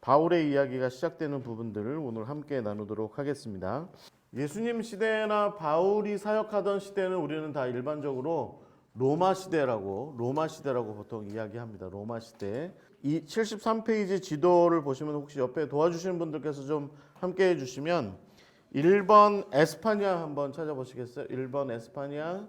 바울의 이야기가 시작되는 부분들을 오늘 함께 나누도록 하겠습니다. 예수님 시대나 바울이 사역하던 시대는 우리는 다 일반적으로 로마 시대라고 보통 이야기합니다. 로마 시대. 이 73페이지 지도를 보시면 혹시 옆에 도와주시는 분들께서 좀 함께 해주시면 1번 에스파냐 한번 찾아보시겠어요? 1번 에스파냐.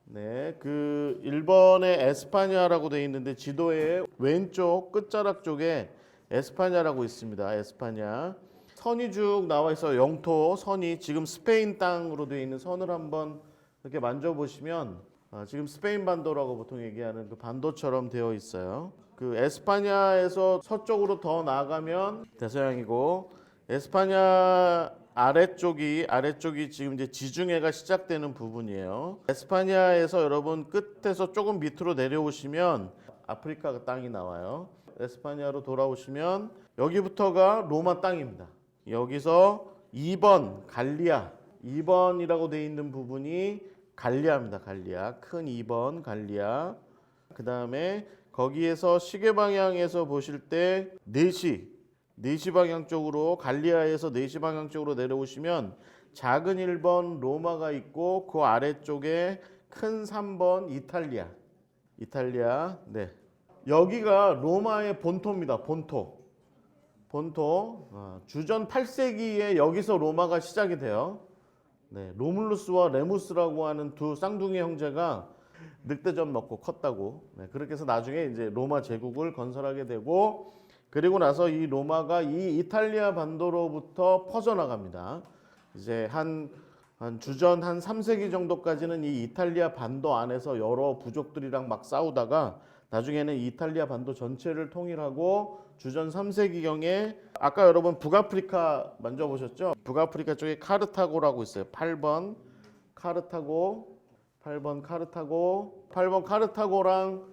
네, 그 1번에 에스파냐라고 되어 있는데 지도의 왼쪽 끝자락 쪽에 에스파냐라고 있습니다. 에스파냐. 선이 쭉 나와 있어요. 영토 선이 지금 스페인 땅으로 되어 있는 선을 한번 이렇게 만져보시면 지금 스페인 반도라고 보통 얘기하는 그 반도처럼 되어 있어요. 그 에스파냐에서 서쪽으로 더 나아가면 대서양이고 에스파냐 아래쪽이 지금 이제 지중해가 시작되는 부분이에요. 에스파냐에서 여러분 끝에서 조금 밑으로 내려오시면 아프리카 땅이 나와요. 에스파냐로 돌아오시면 여기부터가 로마 땅입니다. 여기서 2번 갈리아, 2번이라고 되어 있는 부분이 갈리아입니다. 갈리아. 큰 2번 갈리아. 그 다음에 거기에서 시계 방향에서 보실 때 4시 방향 쪽으로 갈리아에서 4시 방향 쪽으로 내려오시면 작은 1번 로마가 있고 그 아래쪽에 큰 3번 이탈리아. 네. 여기가 로마의 본토입니다. 본토. 주전 8세기에 여기서 로마가 시작이 돼요. 네, 로물루스와 레무스라고 하는 두 쌍둥이 형제가 늑대젓 먹고 컸다고. 네, 그렇게 해서 나중에 이제 로마 제국을 건설하게 되고, 그리고 나서 이 로마가 이 이탈리아 반도로부터 퍼져나갑니다. 이제 한 주전 한 3세기 정도까지는 이 이탈리아 반도 안에서 여러 부족들이랑 막 싸우다가 나중에는 이탈리아 반도 전체를 통일하고 주전 3세기경에 아까 여러분 북아프리카 만져보셨죠? 북아프리카 쪽에 카르타고라고 있어요. 8번 카르타고랑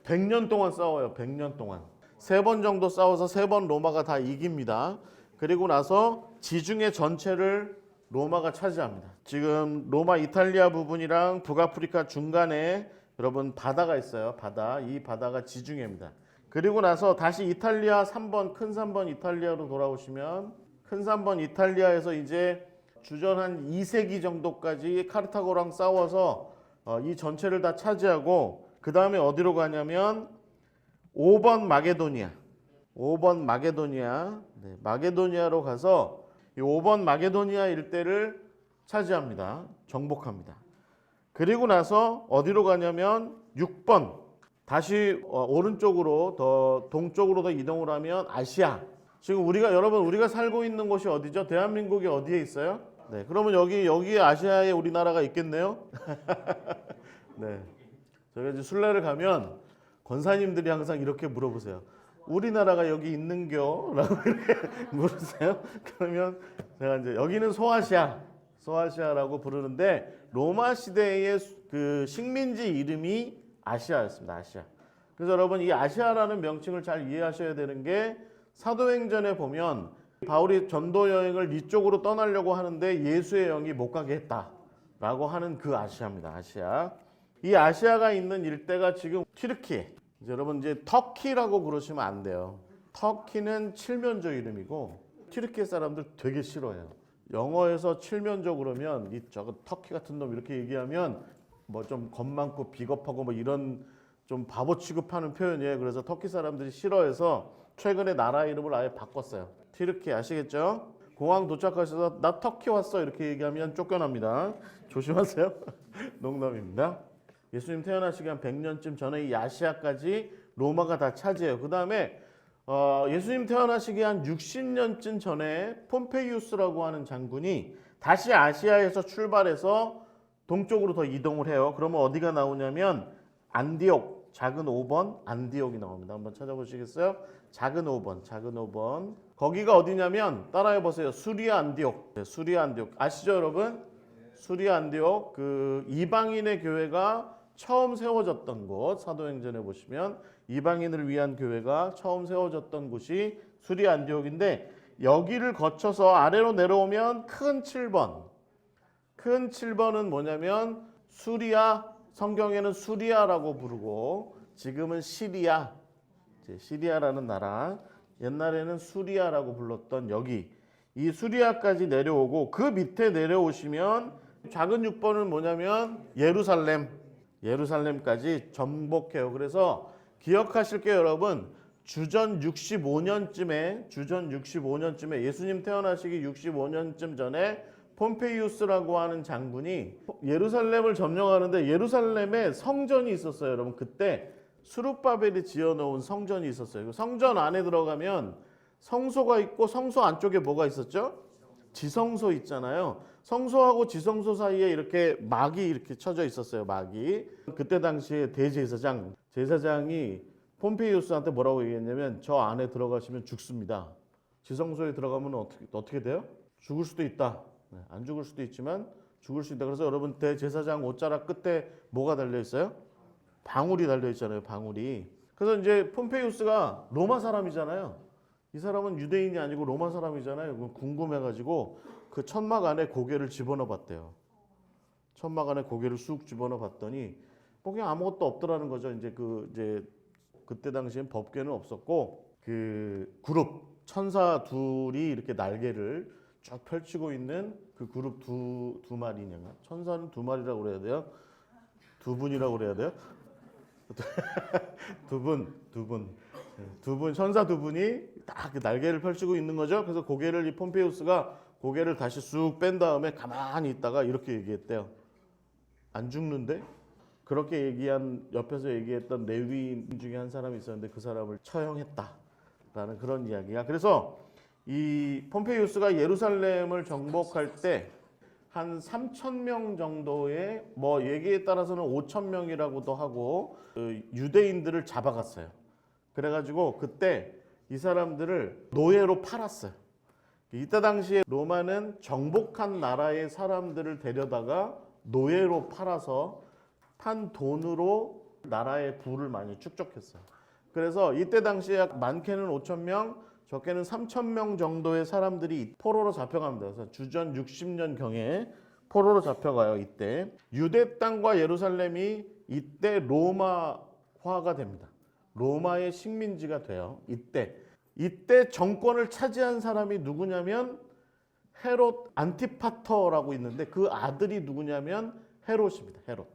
100년 동안 싸워요. 100년 동안. 3번 정도 싸워서 3번 로마가 다 이깁니다. 그리고 나서 지중해 전체를 로마가 차지합니다. 지금 로마 이탈리아 부분이랑 북아프리카 중간에 여러분 바다가 있어요. 바다. 이 바다가 지중해입니다. 그리고 나서 다시 이탈리아 3번, 큰 3번 이탈리아로 돌아오시면 큰 3번 이탈리아에서 이제 주전 한 2세기 정도까지 카르타고랑 싸워서 이 전체를 다 차지하고 그 다음에 어디로 가냐면 5번 마게도니아. 네, 마게도니아로 가서 이 5번 마게도니아 일대를 차지합니다. 정복합니다. 그리고 나서 어디로 가냐면 6번 다시 오른쪽으로 더 동쪽으로 더 이동을 하면 아시아. 지금 우리가 살고 있는 곳이 어디죠? 대한민국이 어디에 있어요? 네, 그러면 여기에 아시아에 우리나라가 있겠네요. 네, 저희가 이제 순례를 가면 권사님들이 항상 이렇게 물어보세요. 우리나라가 여기 있는겨? 라고 이렇게 물으세요. 그러면 제가 이제 여기는 소아시아라고 부르는데 로마 시대의 그 식민지 이름이 아시아였습니다. 아시아. 그래서 여러분 이 아시아라는 명칭을 잘 이해하셔야 되는 게 사도행전에 보면 바울이 전도 여행을 이쪽으로 떠나려고 하는데 예수의 영이 못 가게 했다라고 하는 그 아시아입니다. 아시아. 이 아시아가 있는 일대가 지금 튀르키. 여러분 이제 터키라고 그러시면 안 돼요. 터키는 칠면조 이름이고 튀르키 사람들 되게 싫어해요. 영어에서 칠면조 그러면 저거 터키 같은 놈 이렇게 얘기하면 뭐 좀 겁 많고 비겁하고 뭐 이런 좀 바보 취급하는 표현이에요. 그래서 터키 사람들이 싫어해서 최근에 나라 이름을 아예 바꿨어요. 튀르키 아시겠죠? 공항 도착하셔서 나 터키 왔어 이렇게 얘기하면 쫓겨납니다. 조심하세요. 농담입니다. 예수님 태어나시기 한 100년쯤 전에 이 아시아까지 로마가 다 차지해요. 그 다음에 예수님 태어나시기 한 60년쯤 전에 폼페이우스라고 하는 장군이 다시 아시아에서 출발해서 동쪽으로 더 이동을 해요. 그러면 어디가 나오냐면 안디옥, 작은 5번 안디옥이 나옵니다. 한번 찾아보시겠어요? 작은 5번. 거기가 어디냐면 따라해보세요. 수리아 안디옥. 네, 수리아 안디옥. 아시죠 여러분? 수리아 안디옥. 그 이방인의 교회가 처음 세워졌던 곳. 사도행전에 보시면 이방인을 위한 교회가 처음 세워졌던 곳이 수리아 안디옥인데 여기를 거쳐서 아래로 내려오면 큰 7번. 큰 7번은 뭐냐면 수리아, 성경에는 수리아라고 부르고 지금은 시리아라는 나라. 옛날에는 수리아라고 불렀던 여기 이 수리아까지 내려오고 그 밑에 내려오시면 작은 6번은 뭐냐면 예루살렘까지 정복해요. 그래서 기억하실 게 여러분 주전 65년쯤에 예수님 태어나시기 65년쯤 전에 폼페이우스라고 하는 장군이 예루살렘을 점령하는데 예루살렘에 성전이 있었어요. 여러분 그때 수룹바벨이 지어놓은 성전이 있었어요. 성전 안에 들어가면 성소가 있고 성소 안쪽에 뭐가 있었죠? 지성소 있잖아요. 성소하고 지성소 사이에 이렇게 막이 이렇게 쳐져 있었어요. 막이. 그때 당시에 제사장이 폼페이우스한테 뭐라고 얘기했냐면 저 안에 들어가시면 죽습니다. 지성소에 들어가면 어떻게 돼요? 죽을 수도 있다. 안 죽을 수도 있지만 죽을 수 있다. 그래서 여러분 대제사장 옷자락 끝에 뭐가 달려 있어요? 방울이 달려 있잖아요. 방울이. 그래서 이제 폼페이우스가 로마 사람이잖아요. 이 사람은 유대인이 아니고 로마 사람이잖아요. 궁금해가지고 그 천막 안에 고개를 집어넣어 봤대요. 천막 안에 고개를 쑥 집어넣어 봤더니 거기 아무것도 없더라는 거죠. 이제 그때 당시엔 법궤는 없었고 그 그룹 천사 둘이 이렇게 날개를 쭉 펼치고 있는 그 그룹 두 마리냐? 천사는 두 마리라고 그래야 돼요? 두 분이라고 그래야 돼요? 두 분 천사 두 분이 딱 날개를 펼치고 있는 거죠. 그래서 이 폼페이우스가 고개를 다시 쑥 뺀 다음에 가만히 있다가 이렇게 얘기했대요. 안 죽는데? 그렇게 옆에서 얘기했던 레위인 중에 한 사람이 있었는데 그 사람을 처형했다라는 그런 이야기야. 그래서 이 폼페이우스가 예루살렘을 정복할 때 한 3,000명 정도의 얘기에 따라서는 5,000명이라고도 하고 유대인들을 잡아갔어요. 그래가지고 그때 이 사람들을 노예로 팔았어요. 이때 당시에 로마는 정복한 나라의 사람들을 데려다가 노예로 팔아서 판 돈으로 나라의 부를 많이 축적했어요. 그래서 이때 당시에 많게는 5,000명, 적게는 3,000명 정도의 사람들이 포로로 잡혀갑니다. 그래서 주전 60년경에 포로로 잡혀가요. 이때 유대 땅과 예루살렘이 이때 로마화가 됩니다. 로마의 식민지가 돼요. 이때 정권을 차지한 사람이 누구냐면 헤롯 안티파터라고 있는데 그 아들이 누구냐면 헤롯입니다. 헤롯.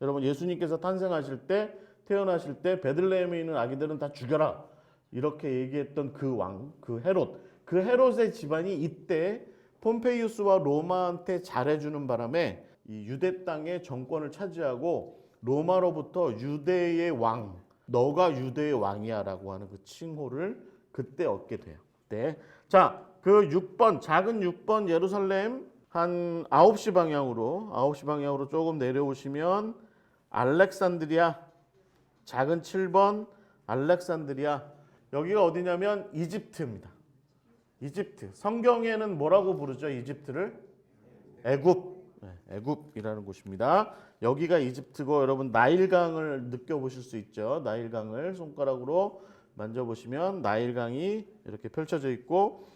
여러분 예수님께서 태어나실 때 베들레헴에 있는 아기들은 다 죽여라. 이렇게 얘기했던 그 왕, 그 헤롯의 집안이 이때 폼페이우스와 로마한테 잘해주는 바람에 이 유대 땅의 정권을 차지하고 로마로부터 유대의 왕, 너가 유대의 왕이야라고 하는 그 칭호를 그때 얻게 돼요. 네. 자, 그 6번, 작은 6번 예루살렘 한 9시 방향으로 조금 내려오시면 알렉산드리아, 작은 7번 알렉산드리아. 여기가 어디냐면 이집트입니다. 이집트. 성경에는 뭐라고 부르죠? 이집트를? 애굽이라는 곳입니다. 여기가 이집트고 여러분 나일강을 느껴보실 수 있죠. 나일강을 손가락으로 만져보시면 나일강이 이렇게 펼쳐져 있고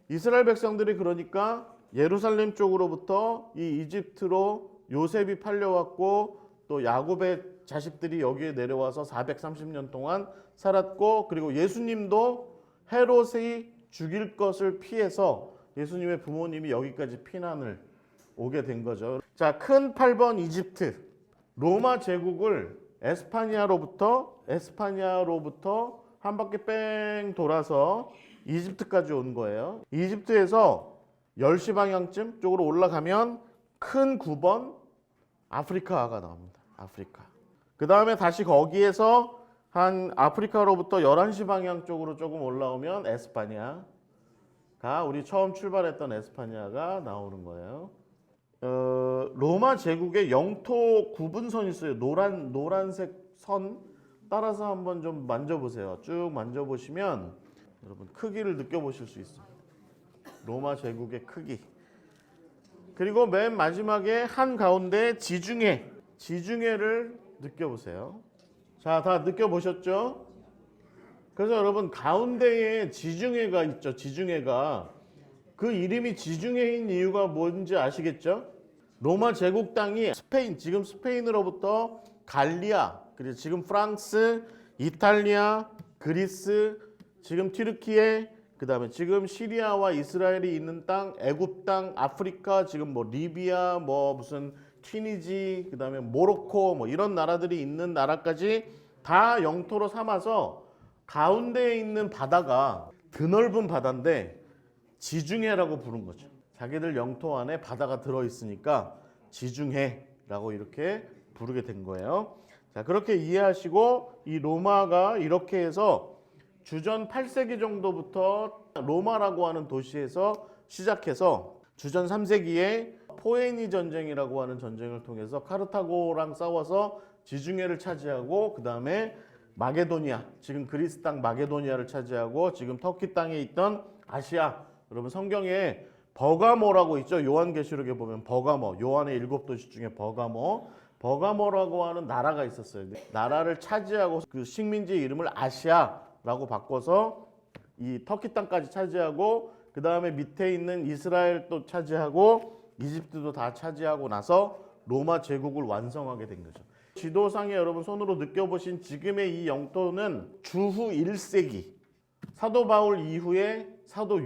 이스라엘 백성들이 그러니까 예루살렘 쪽으로부터 이 이집트로 요셉이 팔려왔고 또 야곱의 자식들이 여기에 내려와서 430년 동안 살았고 그리고 예수님도 헤롯이 죽일 것을 피해서 예수님의 부모님이 여기까지 피난을 오게 된 거죠. 자, 큰 8번 이집트. 로마 제국을 에스파니아로부터 한 바퀴 뺑 돌아서 이집트까지 온 거예요. 이집트에서 10시 방향쯤 쪽으로 올라가면 큰 9번 아프리카가 나옵니다. 아프리카. 그 다음에 다시 거기에서 한 아프리카로부터 11시 방향 쪽으로 조금 올라오면 에스파니아가 우리 처음 출발했던 에스파니아가 나오는 거예요. 로마 제국의 영토 구분선이 있어요. 노란색 선 따라서 한번 좀 만져보세요. 쭉 만져보시면 여러분 크기를 느껴보실 수 있습니다. 로마 제국의 크기. 그리고 맨 마지막에 한 가운데 지중해를 느껴보세요. 자, 다 느껴보셨죠? 그래서 여러분 가운데에 지중해가 있죠. 지중해가. 그 이름이 지중해인 이유가 뭔지 아시겠죠? 로마 제국 땅이 지금 스페인으로부터 갈리아, 그리고 지금 프랑스, 이탈리아, 그리스, 지금 튀르키예, 그다음에 지금 시리아와 이스라엘이 있는 땅, 애굽 땅, 아프리카, 지금 뭐 리비아, 뭐 무슨 튀니지, 그다음에 모로코 뭐 이런 나라들이 있는 나라까지 다 영토로 삼아서 가운데에 있는 바다가 드넓은 바다인데 지중해라고 부른 거죠. 자기들 영토 안에 바다가 들어 있으니까 지중해라고 이렇게 부르게 된 거예요. 자, 그렇게 이해하시고 이 로마가 이렇게 해서 주전 8세기 정도부터 로마라고 하는 도시에서 시작해서 주전 3세기에 포에니 전쟁이라고 하는 전쟁을 통해서 카르타고랑 싸워서 지중해를 차지하고 그 다음에 마게도니아, 지금 그리스 땅 마게도니아를 차지하고 지금 터키 땅에 있던 아시아, 여러분 성경에 버가모라고 있죠. 요한계시록에 보면 버가모, 요한의 7도시 중에 버가모라고 하는 나라가 있었어요. 나라를 차지하고 그 식민지의 이름을 아시아라고 바꿔서 이 터키 땅까지 차지하고 그 다음에 밑에 있는 이스라엘도 차지하고 이집트도 다 차지하고 나서 로마 제국을 완성하게 된 거죠. 지도상에 여러분 손으로 느껴보신 지금의 이 영토는 주후 1세기 사도 바울 이후에 사도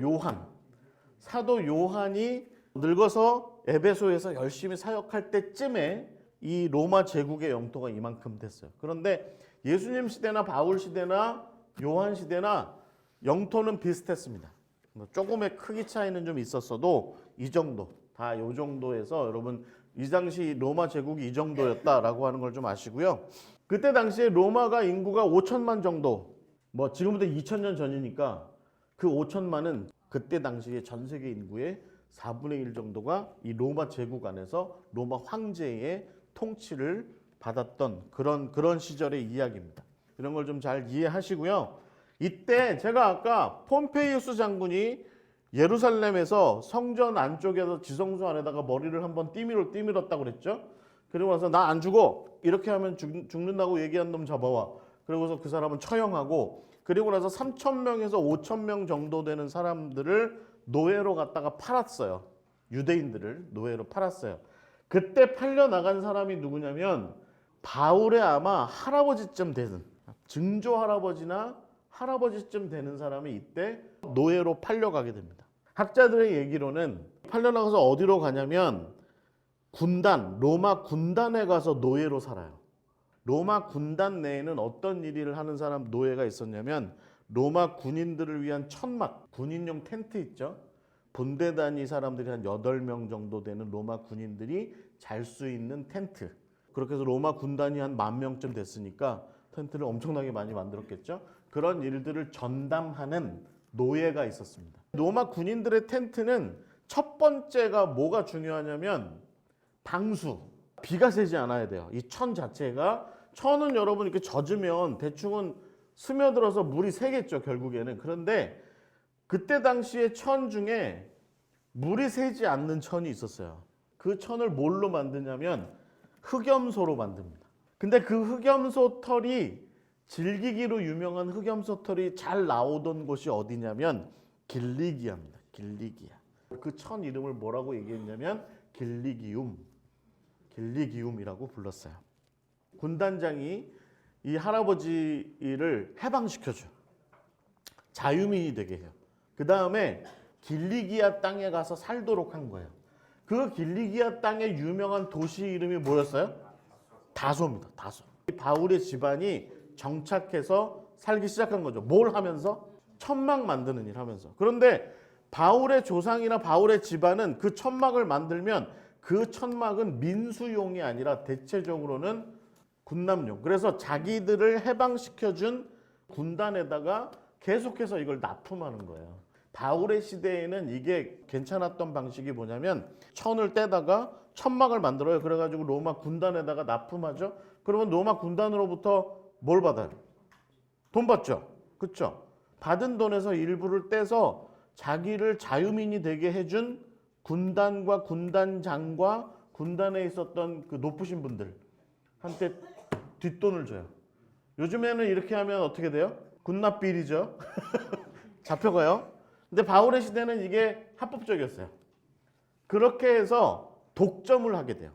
요한이 늙어서 에베소에서 열심히 사역할 때쯤에 이 로마 제국의 영토가 이만큼 됐어요. 그런데 예수님 시대나 바울 시대나 요한 시대나 영토는 비슷했습니다. 조금의 크기 차이는 좀 있었어도 이 정도, 다 이 정도에서 여러분 이 당시 로마 제국이 이 정도였다라고 하는 걸 좀 아시고요. 그때 당시에 로마가 인구가 5천만 정도, 뭐 지금부터 2000년 전이니까 그 5천만은 그때 당시에 전 세계 인구의 4분의 1 정도가 이 로마 제국 안에서 로마 황제의 통치를 받았던 그런 시절의 이야기입니다. 이런 걸 좀 잘 이해하시고요. 이때 제가 아까 폼페이우스 장군이 예루살렘에서 성전 안쪽에서 지성소 안에다가 머리를 한번 띠밀었다고 그랬죠. 그리고 나서 나 안 죽어, 이렇게 하면 죽는다고 얘기한 놈 잡아와. 그러고서 그 사람은 처형하고, 그리고 나서 3,000명에서 5,000명 정도 되는 사람들을 노예로 갖다가 팔았어요. 유대인들을 노예로 팔았어요. 그때 팔려나간 사람이 누구냐면 바울의 아마 할아버지쯤 되는, 증조 할아버지나 할아버지쯤 되는 사람이 이때 노예로 팔려가게 됩니다. 학자들의 얘기로는 팔려나가서 어디로 가냐면 로마 군단에 가서 노예로 살아요. 로마 군단 내에는 어떤 일을 하는 사람 노예가 있었냐면 로마 군인들을 위한 천막, 군인용 텐트 있죠. 분대 단위 사람들이 한 8명 정도 되는 로마 군인들이 잘 수 있는 텐트. 그렇게 해서 로마 군단이 한 10,000명쯤 됐으니까 텐트를 엄청나게 많이 만들었겠죠. 그런 일들을 전담하는 노예가 있었습니다. 로마 군인들의 텐트는 첫 번째가 뭐가 중요하냐면 방수, 비가 새지 않아야 돼요. 이 천 자체가, 천은 여러분 이렇게 젖으면 대충은 스며들어서 물이 새겠죠, 결국에는. 그런데 그때 당시에 천 중에 물이 새지 않는 천이 있었어요. 그 천을 뭘로 만드냐면 흑염소로 만듭니다. 근데 그 흑염소 털이, 질기기로 유명한 흑염소 털이 잘 나오던 곳이 어디냐면 길리기아입니다. 길리기아. 그 천 이름을 뭐라고 얘기했냐면 길리기움이라고 불렀어요. 군단장이 이 할아버지를 해방시켜줘요. 자유민이 되게 해요. 그 다음에 길리기아 땅에 가서 살도록 한 거예요. 그 길리기아 땅의 유명한 도시 이름이 뭐였어요? 다소입니다. 다소. 바울의 집안이 정착해서 살기 시작한 거죠. 뭘 하면서? 천막 만드는 일 하면서. 그런데 바울의 조상이나 바울의 집안은 그 천막을 만들면 그 천막은 민수용이 아니라 대체적으로는 군남용. 그래서 자기들을 해방시켜준 군단에다가 계속해서 이걸 납품하는 거예요. 바울의 시대에는 이게 괜찮았던 방식이 뭐냐면 천을 떼다가 천막을 만들어요. 그래가지고 로마 군단에다가 납품하죠. 그러면 로마 군단으로부터 뭘 받아요? 돈 받죠. 그렇죠? 받은 돈에서 일부를 떼서 자기를 자유민이 되게 해준 군단과 군단장과 군단에 있었던 그 높으신 분들한테 뒷돈을 줘요. 요즘에는 이렇게 하면 어떻게 돼요? 군납비리죠. 잡혀가요. 근데 바울의 시대는 이게 합법적이었어요. 그렇게 해서 독점을 하게 돼요.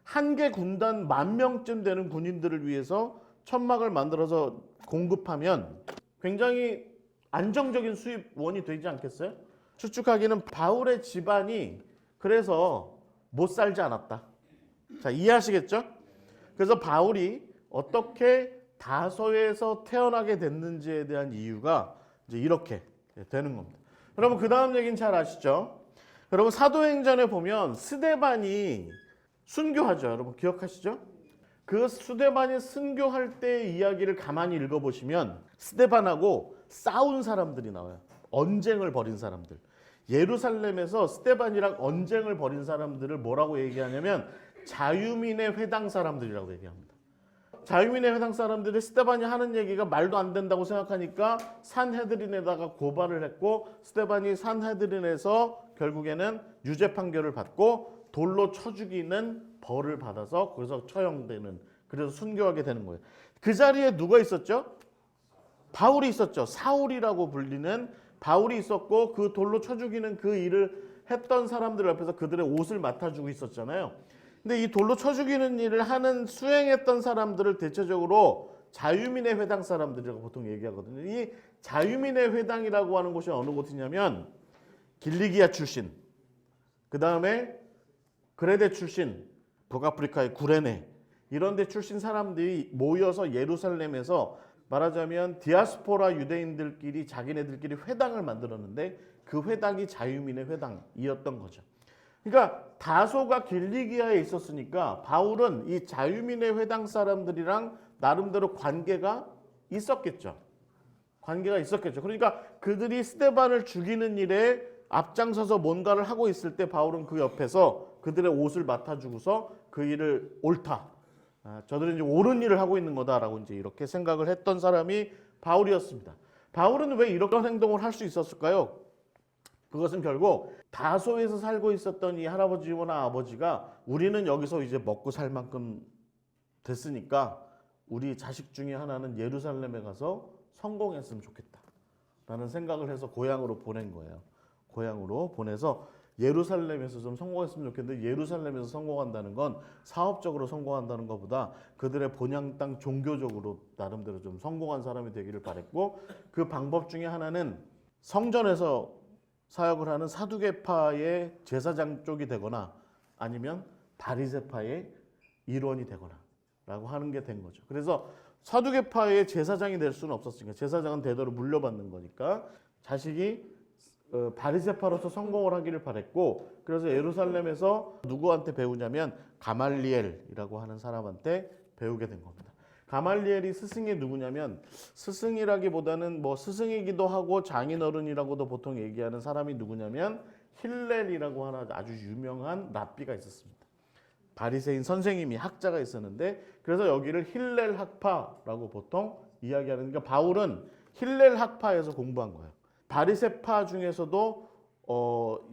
한 개 군단 10,000명쯤 되는 군인들을 위해서 천막을 만들어서 공급하면 굉장히 안정적인 수입원이 되지 않겠어요? 추측하기는 바울의 집안이 그래서 못 살지 않았다. 자, 이해하시겠죠? 그래서 바울이 어떻게 다소에서 태어나게 됐는지에 대한 이유가 이제 이렇게 되는 겁니다. 여러분 그 다음 얘기는 잘 아시죠? 여러분 사도행전에 보면 스데반이 순교하죠. 여러분 기억하시죠? 그 스데반이 순교할 때의 이야기를 가만히 읽어보시면 스데반하고 싸운 사람들이 나와요. 언쟁을 벌인 사람들. 예루살렘에서 스데반이랑 언쟁을 벌인 사람들을 뭐라고 얘기하냐면 자유민의 회당 사람들이라고 얘기합니다. 자유민의 회당 사람들이 스데반이 하는 얘기가 말도 안 된다고 생각하니까 산헤드린에다가 고발을 했고 스데반이 산헤드린에서 결국에는 유죄 판결을 받고 돌로 쳐 죽이는 벌을 받아서 거기서 처형되는, 그래서 순교하게 되는 거예요. 그 자리에 누가 있었죠? 바울이 있었죠. 사울이라고 불리는 바울이 있었고 그 돌로 쳐 죽이는 그 일을 했던 사람들 옆에서 그들의 옷을 맡아주고 있었잖아요. 근데 이 돌로 쳐 죽이는 일을 하는 수행했던 사람들을 대체적으로 자유민의 회당 사람들이라고 보통 얘기하거든요. 이 자유민의 회당이라고 하는 곳이 어느 곳이냐면 길리기아 출신, 그 다음에 그레데 출신, 북아프리카의 구레네 이런 데 출신 사람들이 모여서 예루살렘에서 말하자면 디아스포라 유대인들끼리 자기네들끼리 회당을 만들었는데 그 회당이 자유민의 회당이었던 거죠. 그러니까 다소가 길리기아에 있었으니까 바울은 이 자유민의 회당 사람들이랑 나름대로 관계가 있었겠죠. 그러니까 그들이 스데반을 죽이는 일에 앞장서서 뭔가를 하고 있을 때 바울은 그 옆에서 그들의 옷을 맡아주고서 그 일을 옳다. 저들은 이제 옳은 일을 하고 있는 거다라고 이제 이렇게 생각을 했던 사람이 바울이었습니다. 바울은 왜 이런 행동을 할 수 있었을까요? 그것은 결국 다소에서 살고 있었던 이 할아버지나 아버지가 우리는 여기서 이제 먹고 살 만큼 됐으니까 우리 자식 중에 하나는 예루살렘에 가서 성공했으면 좋겠다 라는 생각을 해서 고향으로 보낸 거예요. 고향으로 보내서 예루살렘에서 좀 성공했으면 좋겠는데 예루살렘에서 성공한다는 건 사업적으로 성공한다는 것보다 그들의 본향 땅 종교적으로 나름대로 좀 성공한 사람이 되기를 바랬고 그 방법 중에 하나는 성전에서 사역을 하는 사두개파의 제사장 쪽이 되거나 아니면 바리새파의 일원이 되거나 라고 하는 게 된 거죠. 그래서 사두개파의 제사장이 될 수는 없었으니까 제사장은 대대로 물려받는 거니까 자식이 바리새파로서 성공을 하기를 바랬고 그래서 예루살렘에서 누구한테 배우냐면 가말리엘이라고 하는 사람한테 배우게 된 겁니다. 가말리엘이 스승이 누구냐면 스승이라기보다는 뭐 스승이기도 하고 장인어른이라고도 보통 얘기하는 사람이 누구냐면 힐렐이라고 하는 아주 유명한 랍비가 있었습니다. 바리새인 선생님이 학자가 있었는데 그래서 여기를 힐렐 학파라고 보통 이야기하는, 그러니까 바울은 힐렐 학파에서 공부한 거예요. 바리새파 중에서도